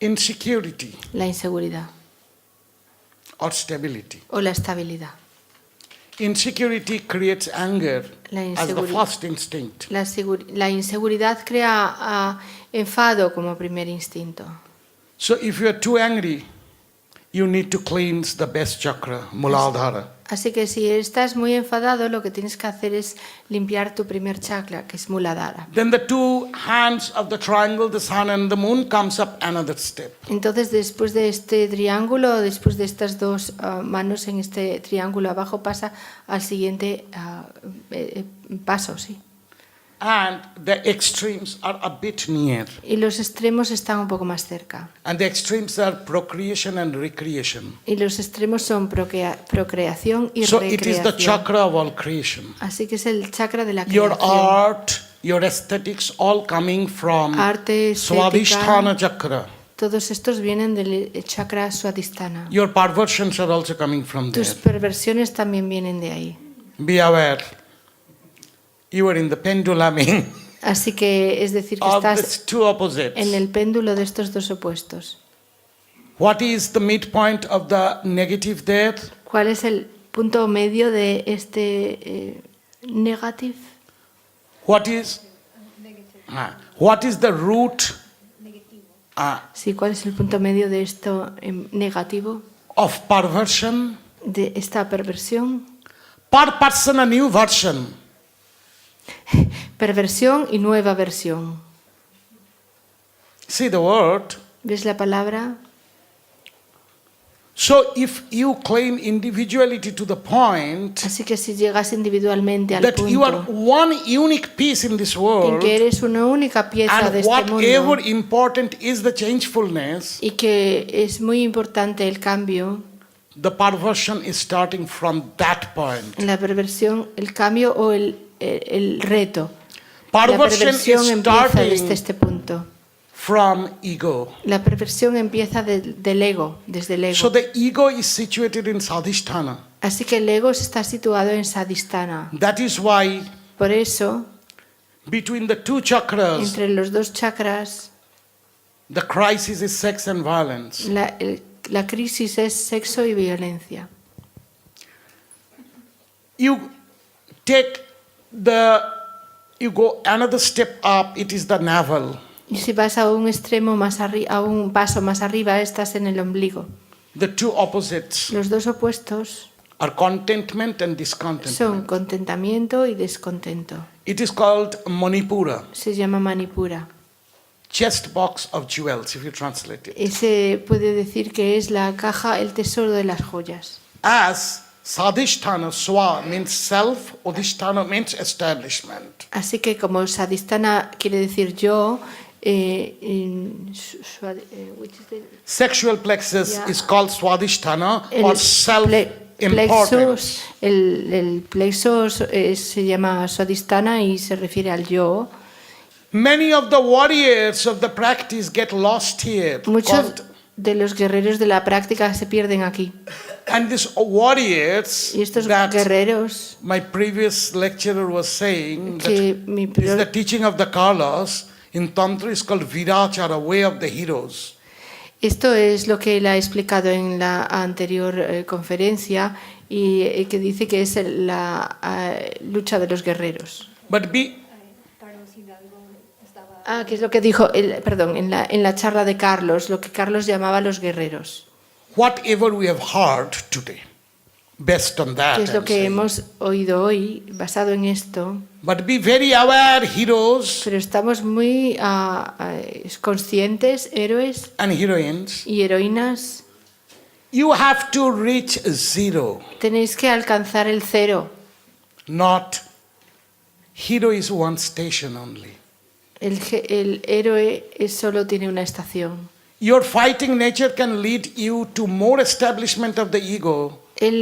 Insecurity La inseguridad or stability. o la estabilidad. Insecurity creates anger La as the inseguridad. first instinct. La inseguridad crea enfado como primer instinto. So if you are too angry, you need to cleanse the best chakra, Muladhara. Así que si estás muy enfadado, lo que tienes que hacer es limpiar tu primer chakra, que es Muladhara. Then the two hands of the triangle, the sun and the moon, comes up another step. Entonces, después de este triángulo, después de estas dos manos en este triángulo abajo, pasa al siguiente paso, sí. And the extremes are a bit near. Y los extremos están un poco más cerca. And the extremes are procreation and recreation. Y los extremos son procreación y So it is the recreación. chakra of all creation. Así que es el chakra de la Your creación. art, your aesthetics, all coming from Arte, Swadhisthana estética, chakra. todos estos vienen del chakra Swadhisthana. Your perversions are also coming from there. Tus perversiones también vienen de ahí. Be aware. You are in the penduluming Así que es decir que of estás these two opposites. en el péndulo de estos dos opuestos. What is the midpoint of the negative there? ¿Cuál es el punto medio de este negative? What is the root Sí, ¿cuál es el punto medio de esto negativo? of perversion? De esta perversión. Per person a new version. Perversión y nueva versión. See the word. ¿Ves la palabra? So if you claim individuality to the point Así que si llegas individualmente al that you are punto one unique piece in this en world, que eres una única pieza de and este whatever mundo important is the changefulness, y que es muy importante el cambio, the perversion is starting from that point. la perversión, el cambio o el reto. La Perversion perversión is empieza desde starting este punto. from ego. La perversión empieza del ego, desde el So ego. the ego is situated in Sadhisthana. Así que el ego está situado en Sadhisthana. That is why Por eso, between the two chakras, entre los dos chakras, the crisis is sex and violence. el la crisis es sexo y violencia. You go another step up, it is the navel. Y si vas a un extremo más a un paso más arriba, estás en el ombligo. The two opposites Los dos opuestos are contentment and discontentment. son contentamiento y descontento. It is called Manipura, Se llama manipura. chest box of jewels, if you translate it. Ese puede decir que es la caja, el tesoro de las joyas. As Sadhisthana, Swa means self, Udhisthana means establishment. Así que como sadhisthana quiere decir yo, which is the- Sexual plexus Yeah. is called Swadhisthana el or self-importance. plexus, el plexo se llama sadhisthana y se refiere al yo. Many of the warriors of the practice get lost here. Muchos de los guerreros de la práctica se pierden aquí. And these warriors Y estos that guerreros my previous lecturer was saying que that mi is the teaching of the Kalas in Tantra is called Virachara, way of the heroes. Esto es lo que él ha explicado en la anterior conferencia y que dice que es la lucha de los guerreros. But be Que es lo que dijo, perdón, en la charla de Carlos, lo que Carlos llamaba los guerreros. whatever we have heard today, based on that, Que es lo I'm que saying. hemos oído hoy, basado en esto, But be very aware, heroes pero estamos muy conscientes, héroes and heroines. y heroínas, You have to reach zero. tenéis que alcanzar el cero. Not hero is one station only. El héroe solo tiene una estación. Your fighting nature can lead you to more establishment of the ego. El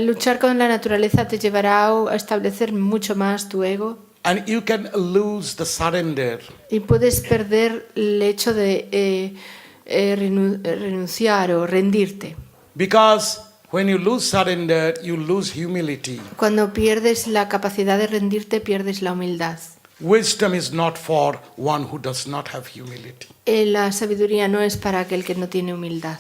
luchar con la naturaleza te llevará a establecer mucho más tu ego And you can lose the surrender. y puedes perder el hecho de renunciar o rendirte. Because when you lose surrender, you lose humility. Cuando pierdes la capacidad de rendirte, pierdes la humildad. Wisdom is not for one who does not have humility. La sabiduría no es para aquel que no tiene humildad.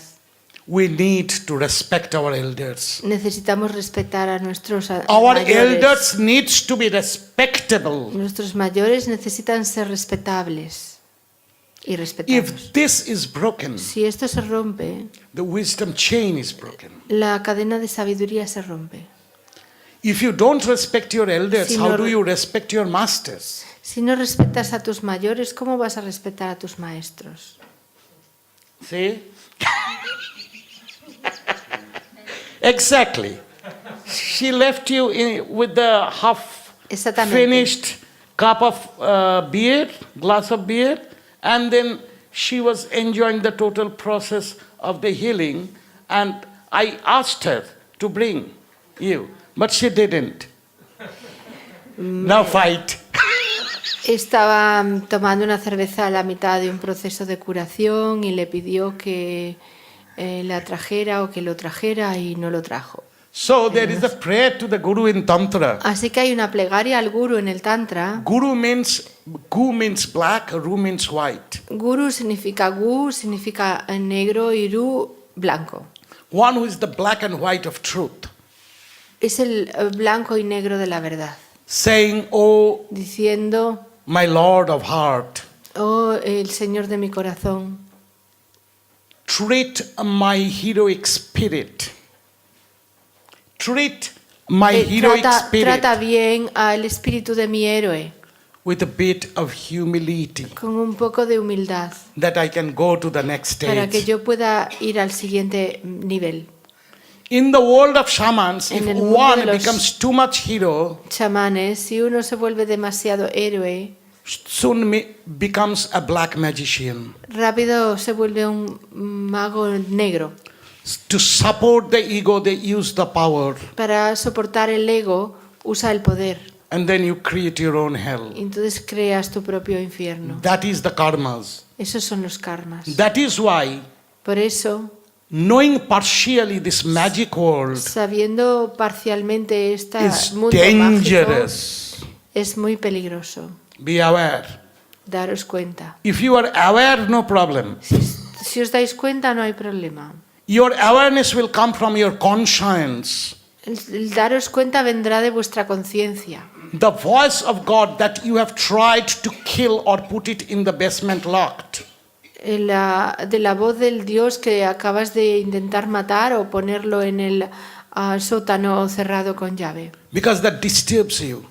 We need to respect our elders. Necesitamos respetar a nuestros Our mayores. elders needs to be respectable. Nuestros mayores necesitan ser respetables y respetados. If this is broken, Si esto se rompe, the wisdom chain is broken. la cadena de sabiduría se rompe. If you don't respect your elders, Si how no do re- you respect your masters? Si no respetas a tus mayores, ¿cómo vas a respetar a tus maestros? See? Exactly. She left you with the half Exactamente. finished cup of beer, glass of beer, and then she was enjoying the total process of the healing. And I asked her to bring you, but she didn't. Now fight. Estaba tomando una cerveza a la mitad de un proceso de curación y le pidió que la trajera o que lo trajera y no lo trajo. So there is a prayer to the Guru in Tantra. Así que hay una plegaria al Guru en el Tantra. Gu means black, Ru means white. Guru significa Gu, significa negro y Ru, blanco. One who is the black and white of truth. Es el blanco y negro de la verdad. Saying, oh, Diciendo, my Lord of heart, oh, el Señor de mi corazón, treat my heroic spirit. Treat my heroic trata spirit bien al espíritu de mi héroe, with a bit of humility, con un poco de humildad, that I can go to the next para que stage. yo pueda ir al siguiente nivel. In the world of shamans, if En el mundo one de los- becomes too much hero, Chamanes, si uno se vuelve demasiado héroe, soon becomes a black magician. rápido se vuelve un mago negro. To support the ego, they use the power, Para soportar el ego, usa el poder. and then you create your own hell. Y entonces creas tu propio infierno. That is the karmas. Esos son los karmas. That is why, Por eso, knowing partially this magic world sabiendo parcialmente este is mundo dangerous. mágico, es muy peligroso. Be aware. Daros cuenta. If you are aware, no problem. Si os dais cuenta, no hay problema. Your awareness will come from your conscience. El daros cuenta vendrá de vuestra conciencia. The voice of God that you have tried to kill or put it in the basement locked. De la voz del Dios que acabas de intentar matar o ponerlo en el sótano cerrado con llave. Because that disturbs you.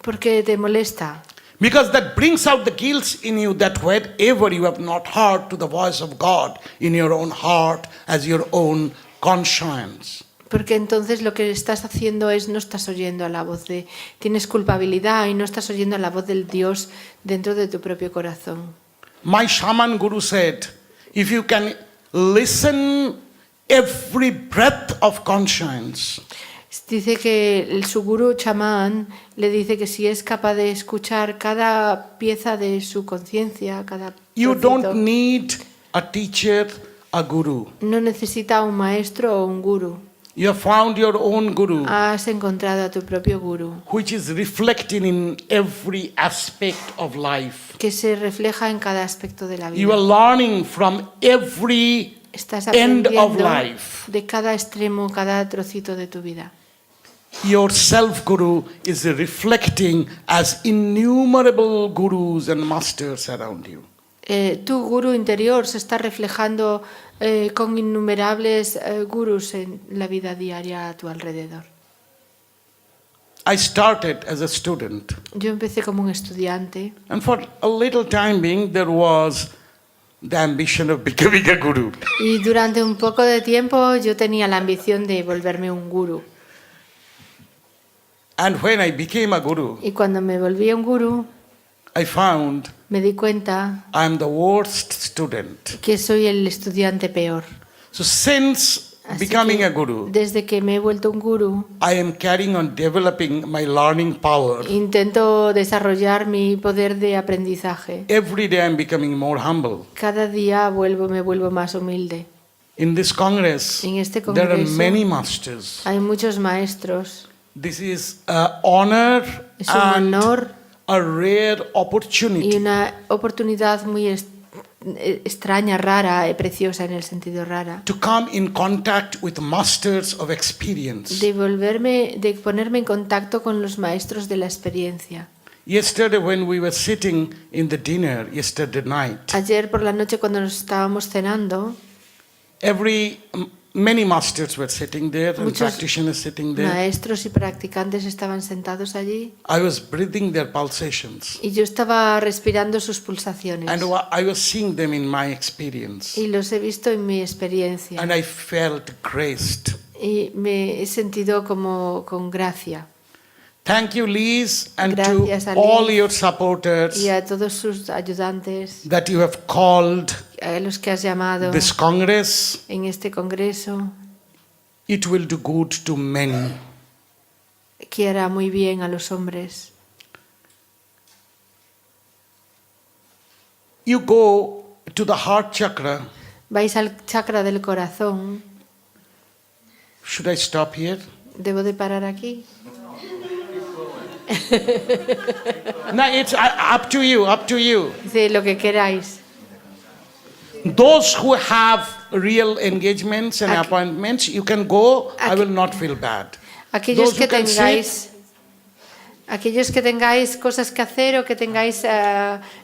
Porque te molesta. Because that brings out the guilt in you that wherever you have not heard to the voice of God in your own heart as your own conscience. Porque entonces lo que estás haciendo es no estás oyendo a la voz de... Tienes culpabilidad y no estás oyendo a la voz del Dios dentro de tu propio corazón. My shaman guru said, if you can listen every breath of conscience, Dice que su gurú chamán le dice que si es capaz de escuchar cada pieza de su conciencia, cada you trocito, don't need a teacher, a guru. no necesita un maestro o un gurú. You have found your own guru, Has encontrado a tu propio gurú, which is reflecting in every aspect of life. que se refleja en cada aspecto de la You are vida. learning from every Estás end of aprendiendo life. de cada extremo, cada trocito de tu vida. Your self-guru is reflecting as innumerable gurus and masters around you. Tu gurú interior se está reflejando con innumerables gurús en la vida diaria a tu alrededor. I started as a student, Yo empecé como un estudiante and for a little time being, there was the ambition of becoming a guru. y durante un poco de tiempo yo tenía la ambición de volverme un gurú. And when I became a guru, Y cuando me volví un gurú, I found me di cuenta I am the worst student. que soy el estudiante peor. So since Así becoming que, a guru, desde que me he vuelto un gurú, I am carrying on developing my learning power. intento desarrollar mi poder de aprendizaje. Every day I'm becoming more humble. Cada día me vuelvo más humilde. In this Congress, En este there are congreso many masters. hay muchos maestros. This is an honor Es un and honor a rare y opportunity una oportunidad muy extraña, rara, preciosa en el sentido rara, to come in contact with masters of experience. de ponerme en contacto con los maestros de la experiencia. Yesterday when we were sitting in the dinner, yesterday night, Ayer por la noche cuando nos estábamos cenando, many masters were sitting there and Muchos practitioners sitting there. maestros y practicantes estaban sentados allí I was breathing their pulsations y yo estaba respirando sus pulsaciones and I was seeing them in my experience y los he visto en mi experiencia and I felt graced. y me he sentido como con gracia. Thank you, Liz, and Gracias to a all Liz your supporters y a todos sus ayudantes, that you have called a los que has llamado this Congress. en este congreso, It will do good to many. que hará muy bien a los hombres. You go to the heart chakra. Vais al chakra del corazón. Should I stop here? ¿Debo de parar aquí? No, it's up to you, up to you. Dice lo que queráis. Those who have real engagements and Aqu- appointments, you can go. I Aqu- will not feel bad. Aquellos Those que who can tengáis cosas que hacer o que tengáis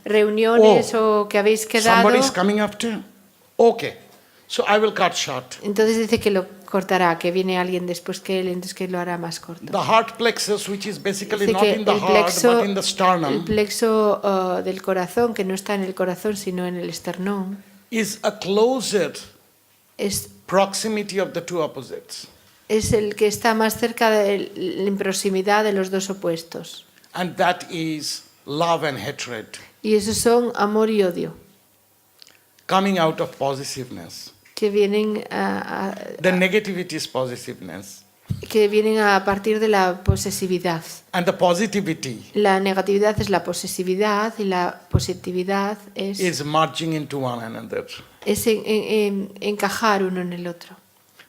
reuniones o que habéis quedado, Somebody's coming after? Okay. So I will cut short. entonces dice que lo cortará, que viene alguien después que él, entonces que lo hará más corto. The heart plexus, which is basically Dice not que in the el heart plexo, but in the sternum, el plexo del corazón, que no está en el corazón sino en el esternón, is a closer es proximity of the two opposites. el que está más cerca en proximidad de los dos opuestos. And that is love and hatred, Y esos son amor y odio, coming out of positiveness. que vienen The negativity is positiveness. a partir de la posesividad. And the positivity La negatividad es la posesividad y la positividad es is merging into one another. Encajar uno en el otro.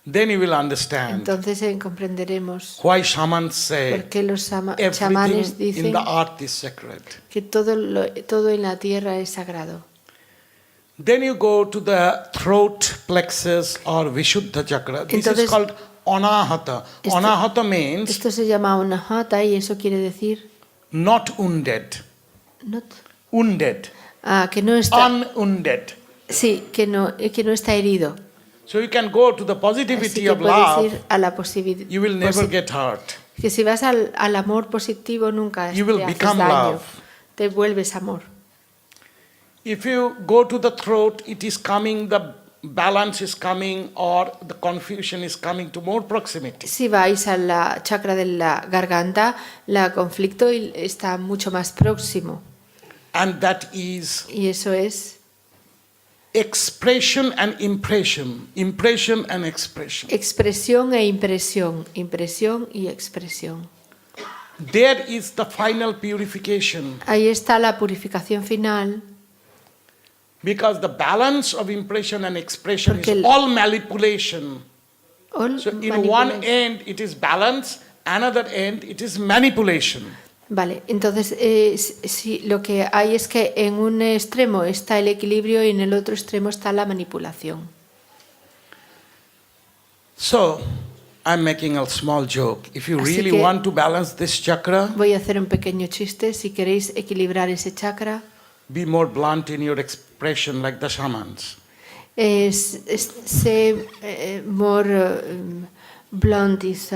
Then you will understand Entonces comprenderemos why shamans por say qué los chamanes everything in dicen the earth is sacred. que todo en la tierra es sagrado. Then you go to the throat plexus or Vishuddha chakra. This is Entonces, called Anahata. Anahata means Esto se llama Anahata y eso quiere decir not wounded. not, Wounded. que no está, Unwounded. sí, que no está herido. So you can go to the Así positivity que of puedes love. ir a la posibilidad. You will never get hurt. Que si vas al amor positivo nunca You will te haces become daño, love. te vuelves amor. If you go to the throat, it is coming, the balance is coming, or the confusion is coming to more proximity. Si vais a la chakra de la garganta, la conflicto está mucho más próximo. And that is Y eso es expression and impression. Impression and expression. expresión e impresión, impresión y expresión. There is the final purification. Ahí está la purificación final, Because the balance of impression and expression Porque is all manipulation. all So in one manipulation. end it is balance, another end it is manipulation. Vale, entonces si lo que hay es que en un extremo está el equilibrio y en el otro extremo está la manipulación. So I'm making a small joke. If you Así really que- want to balance this chakra, Voy a hacer un pequeño chiste. Si queréis equilibrar ese chakra, be more blunt in your expression like the shamans. say more blunt is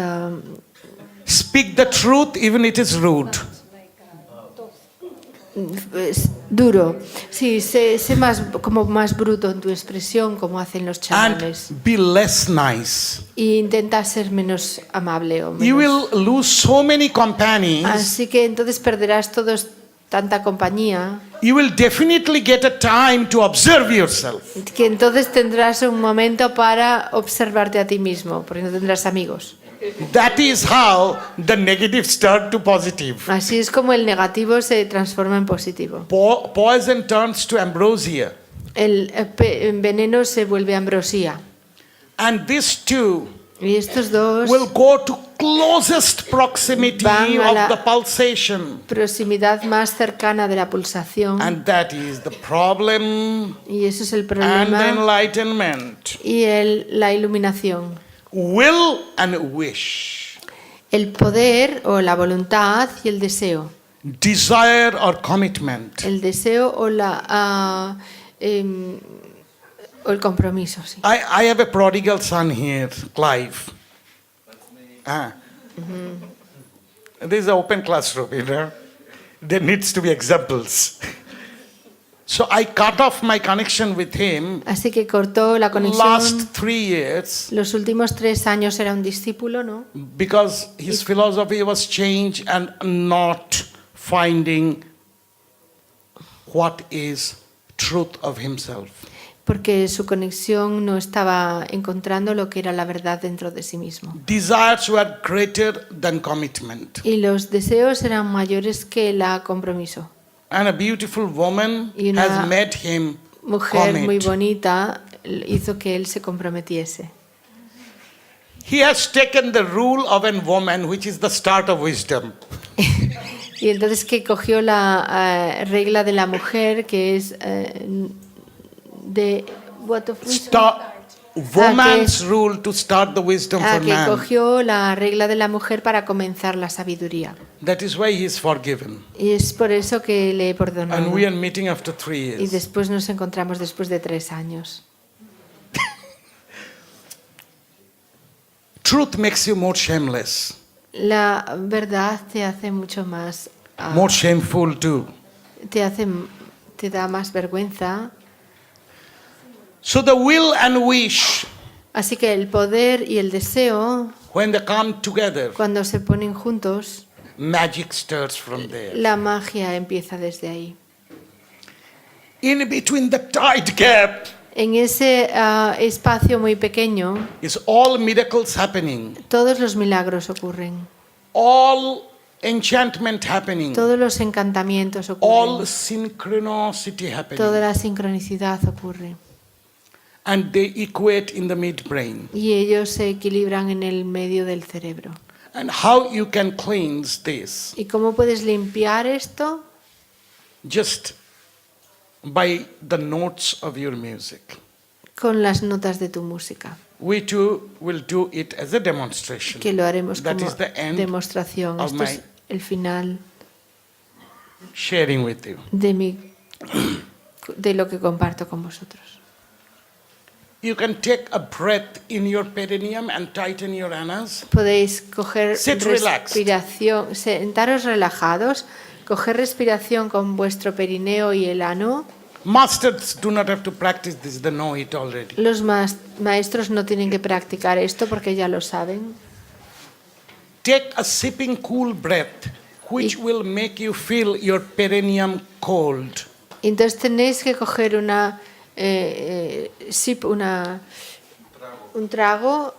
Speak the truth even it is rude. es duro. Sí, sé más como más bruto en tu expresión, como hacen los And chamanes. be less nice. Y intenta ser menos amable o You menos. will lose so many companions. Así que entonces perderás todos tanta compañía, You will definitely get a time to observe yourself. que entonces tendrás un momento para observarte a ti mismo, porque no tendrás amigos. That is how the negatives turn to positive. Así es como el negativo se transforma en positivo. Poison turns to ambrosia. El veneno se vuelve ambrosía. And these two Y estos dos, will go to closest proximity Van a of la- the pulsation. proximidad más cercana de la pulsación, And that is the problem y eso es el and the problema, enlightenment. y la iluminación. Will and wish. El poder o la voluntad y el deseo. Desire or commitment. El deseo o o el compromiso, sí. I have a prodigal son here, Clive. This is an open classroom, you know. There needs to be examples. So I cut off my connection with him. Así que cortó la conexión. Last 3 years Los últimos 3 años era un discípulo, ¿no? because his philosophy was changed and not finding what is truth of himself. Porque su conexión no estaba encontrando lo que era la verdad dentro de sí mismo. Desires were greater than commitment. Y los deseos eran mayores que el compromiso. And a beautiful woman Y una has made him Mujer muy commit. bonita hizo que él se comprometiese. He has taken the rule of a woman, which is the start of wisdom. Y entonces que cogió la regla de la mujer, que es de what of wisdom? Woman's rule to start the wisdom for Que man. cogió la regla de la mujer para comenzar la sabiduría. That is why he is forgiven. Y es por eso que le he perdonado. And we are meeting after 3 Y years. después nos encontramos después de 3 años. Truth makes you more shameless, La verdad te hace mucho más, more shameful too. te da más vergüenza. So the will and wish, Así que el poder y el deseo, when they come together, cuando se ponen juntos, magic starts from there. la magia empieza desde ahí. In between the tight gap En ese espacio muy pequeño, is all miracles happening, todos los milagros ocurren, all enchantment happening, todos los encantamientos all ocurren, synchronicity toda happening. la sincronicidad ocurre. And they equate in the midbrain. Y ellos se equilibran en el medio del cerebro. And how you can cleanse this? ¿Y cómo puedes limpiar esto? Just by the notes of your music. con las notas de tu música. We too will do it as a demonstration. Que lo haremos That como is the end demostración. of Esto es my el final sharing with you. de lo que comparto con vosotros. You can take a breath in your perineum and tighten your anus. Podéis coger Sit relaxed. respiración, sentaros relajados, coger respiración con vuestro perineo y el ano. Masters do not have to practice this, they know it already. Los maestros no tienen que practicar esto porque ya lo saben. Take a sipping cool breath, which will make you feel your perineum cold. Entonces tenéis que coger una un trago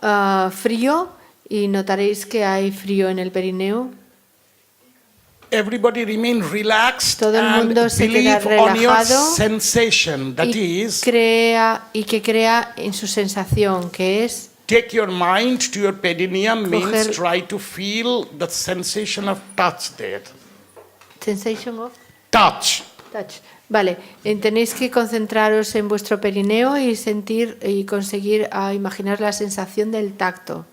frío y notaréis que hay frío en el perineo. Everybody remain relaxed Todo el and mundo se queda believe on your relajado sensation, that y is, que crea en su sensación, que es take your mind to your perineum means Coger- try to feel the sensation of touch there. sensation of Touch. touch. Vale, tenéis que concentraros en vuestro perineo y sentir y conseguir imaginar la sensación del tacto.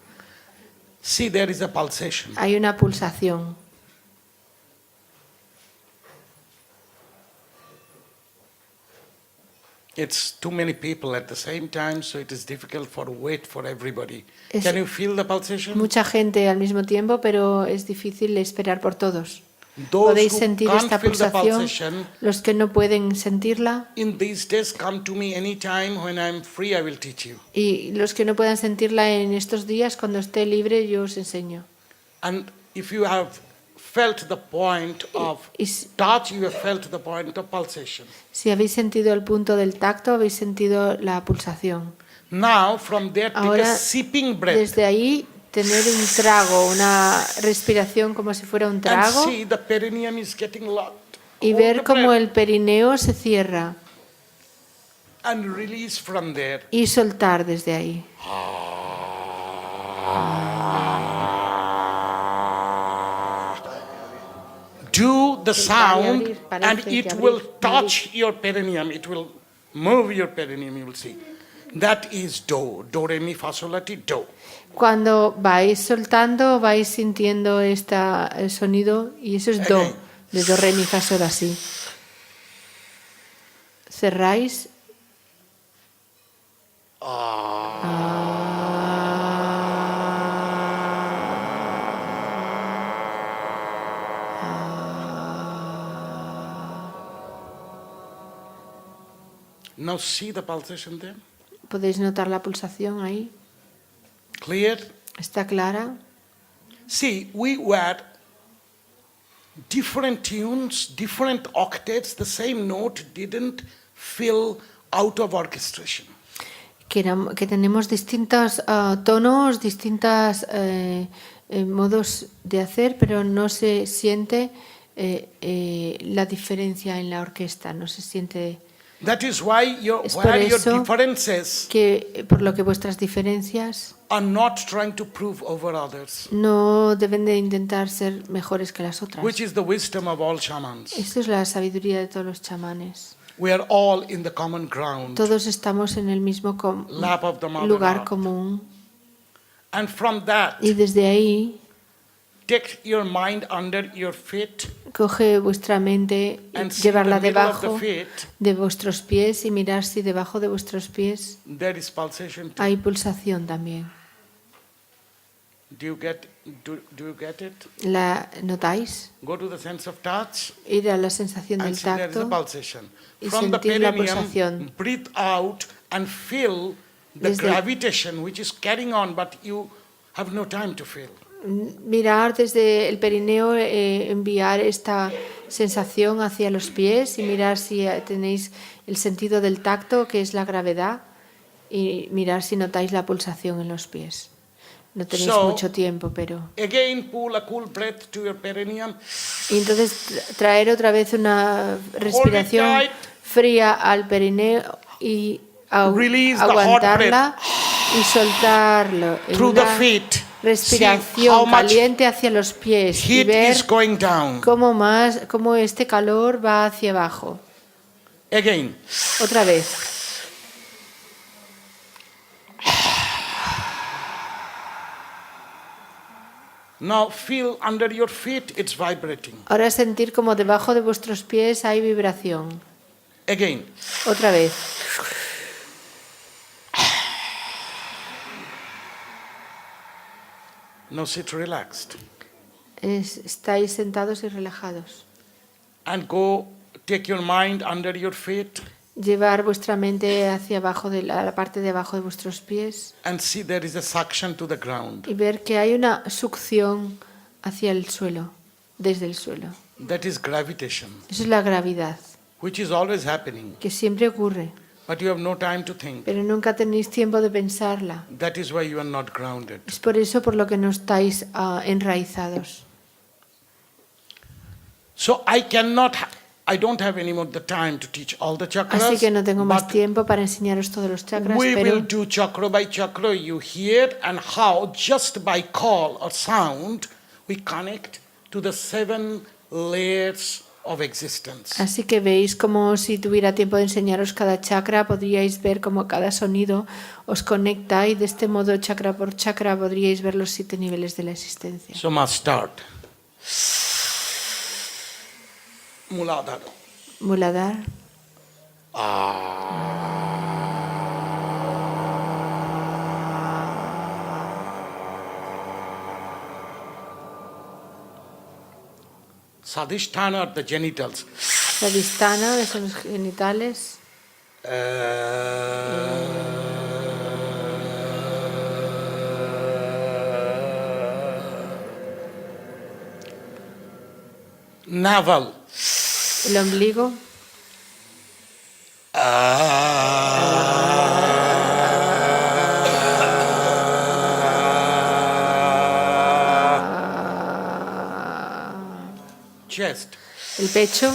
See, there is a pulsation. Hay una pulsación. It's too many people at the same time, so it is difficult for wait for everybody. Es- Can you feel the pulsation? Mucha gente al mismo tiempo, pero es difícil esperar por todos. Those ¿Podéis who sentir can't esta feel the pulsación? pulsation, Los que no pueden sentirla in these days, come to me anytime when I'm free, I will teach you. y los que no puedan sentirla en estos días, cuando esté libre, yo os enseño. And if you have felt the point of Y si- touch, you have felt the point of pulsation. Si habéis sentido el punto del tacto, habéis sentido la pulsación. Now, from there, take Ahora, a sipping breath desde ahí, tener un trago, una respiración como si fuera un and trago see the perineum is getting locked. y Hold ver the cómo breath el perineo se cierra and release from there. y soltar desde ahí. Do the sound abrir, parece and que it abrir, will touch your perineum. It will move your perineum, you will see. That is do. Do, re, mi, fa, sol, la, ti, do. Cuando vais soltando, vais sintiendo el sonido y eso es do, Okay. de do, re, mi, fa, sol, así. Cerráis. Now see the pulsation there? ¿Podéis notar la pulsación ahí? Clear? ¿Está clara? See, we were different tunes, different octaves, the same note didn't fill out of orchestration. Que tenemos distintos tonos, distintos modos de hacer, pero no se siente la diferencia en la orquesta, no se siente That is why Es por where your eso differences que por lo que vuestras diferencias are not trying to prove over others, no deben de intentar ser mejores que las otras. which is the wisdom of all shamans. Esto es la sabiduría de todos los chamanes. We are all in the common ground, Todos estamos en el mismo lap of the mother lugar earth. común And from that, y desde ahí take your mind under your feet coge vuestra mente y and see llevarla the middle of the debajo feet, de vuestros pies y mirar si debajo de vuestros pies there is pulsation too. hay pulsación también. Do you get it? ¿La notáis? Go to the sense of touch Ir a la sensación and del see there is a tacto. pulsation. y From the sentir la perineum, pulsación. breathe out and feel the Desde- gravitation which is carrying on, but you have no time to feel. Mirar desde el perineo, enviar esta sensación hacia los pies y mirar si tenéis el sentido del tacto, que es la gravedad, y mirar si notáis la pulsación en los pies. No tenéis So- mucho tiempo, pero... Again, pull a cool breath to your perineum. Y entonces traer otra vez una respiración tight. fría al perineo y Release the hot aguantarla y soltarlo. En Through the una feet. See how respiración much caliente hacia los pies y heat ver is going down. cómo este calor va hacia abajo. Again. Otra vez. Now feel under your feet, it's vibrating. Ahora sentir como debajo de vuestros pies hay vibración. Again. Otra vez. Now sit relaxed. Estáis sentados y relajados. And go take your mind under your feet Llevar vuestra mente hacia abajo de la parte de abajo de vuestros pies and see there is a suction to the ground. y ver que hay una succión hacia el suelo, desde el suelo. That is gravitation, Eso es la gravedad, which is always happening. que siempre ocurre, But you have no time to think. pero nunca tenéis tiempo de pensarla. That is why you are not grounded. Es por eso por lo que no estáis enraizados. So I don't have any more the time to teach all the chakras. Así que no tengo más but tiempo para enseñaros todos los chakras, we pero will do chakra by chakra. You hear and how just by call or sound we connect to the 7 layers of existence. así que veis como si tuviera tiempo de enseñaros cada chakra, podríais ver como cada sonido os conecta y de este modo chakra por chakra podríais ver los 7 niveles de la existencia. So must start. Muladhara. Muladhara. Sadhisthana are the genitals. Svadhisthana son los genitales. Navel. El ombligo. Chest. El pecho.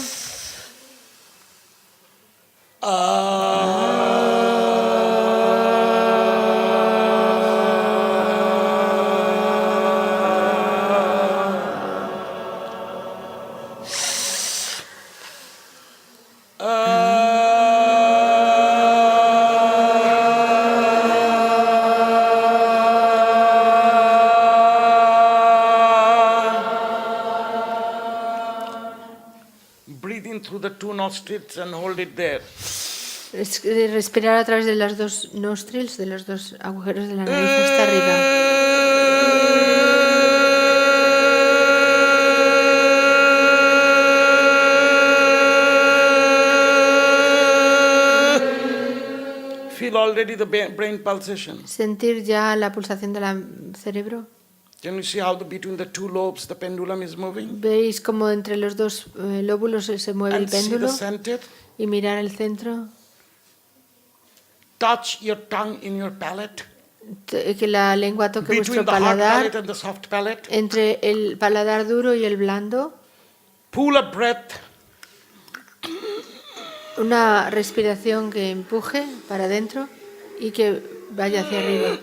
Breathe in through the 2 nostrils and hold it there. Respirar a través de los 2 nostrils, de los 2 agujeros de la nariz hasta arriba. Feel already the brain pulsation. Sentir ya la pulsación del cerebro. Can you see how between the 2 lobes the pendulum is moving? Veis como entre los 2 lóbulos se mueve el And see the péndulo center. y mirar el centro. Touch your tongue in your palate. Que la lengua toque vuestro Between the hard paladar, palate and the soft palate. entre el paladar duro y el blando. Pull a breath. Una respiración que empuje para adentro y que vaya hacia arriba.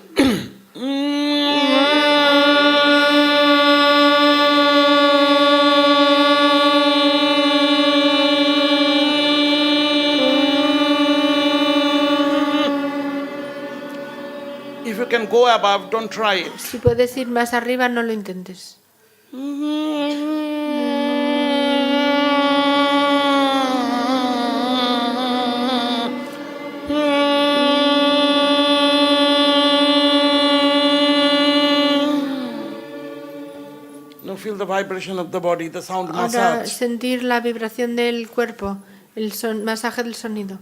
If you can go above, don't try it. Si puedes ir más arriba, no lo intentes. Now feel the vibration of the body, the sound Ahora massage. sentir la vibración del cuerpo, el masaje del sonido.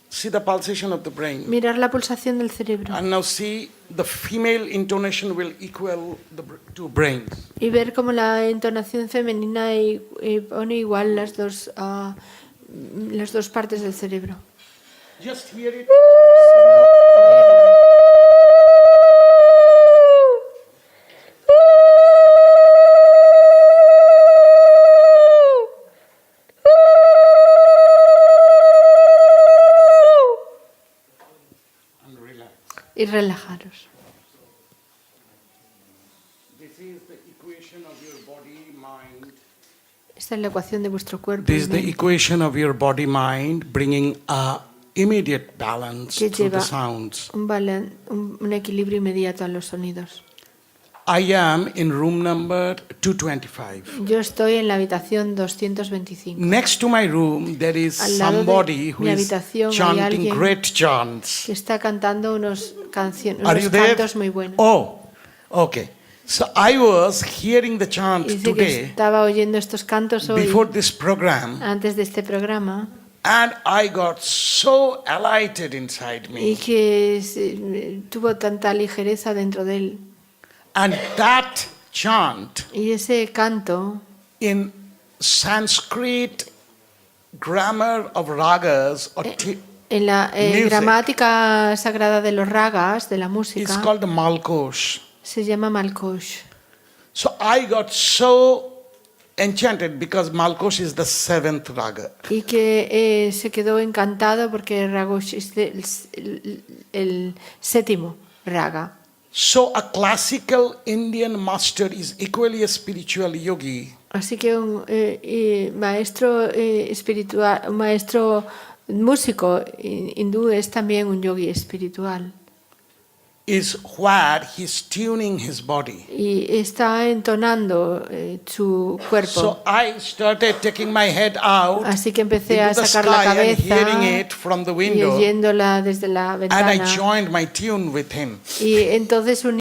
See the pulsation of the brain. Mirar la pulsación del cerebro. And now see the female intonation will equal the two brains. Y ver cómo la entonación femenina pone igual las dos partes del cerebro. Just hear it. And relax. Y relajaros. This is the equation of your body, mind. Esta es la ecuación de vuestro cuerpo. This y is the mente, equation of your body mind, bringing a immediate balance que through the lleva sounds. un equilibrio inmediato a los sonidos. I am in room number 225. Yo estoy en la habitación 225. Next to my room, there is Al lado de somebody who mi is habitación hay chanting alguien great chants. que está cantando Are you there? cantos muy buenos. Oh, okay. So I was hearing the chant Y dice que today estaba oyendo estos cantos hoy, before this program, antes de este programa, and I got so elated inside y me. que tuvo tanta ligereza dentro de él. And that chant Y ese canto, in Sanskrit grammar of ragas or en la music, gramática sagrada de los ragas, de la is música, called Malkosh. se llama Malkosh. So I got so enchanted because Malkosh is the seventh raga. Y que se quedó encantado porque Ragosh es el séptimo raga. So a classical Indian master is equally a spiritual yogi. Así que un maestro espiritual, un maestro músico hindú es también un yogi espiritual. Is where he's tuning his body. Y está entonando su cuerpo. So I started taking my head out Así que empecé a into the sacar la sky and cabeza hearing it from the y window, oyéndola desde la and I ventana. joined my tune with him. Y entonces uní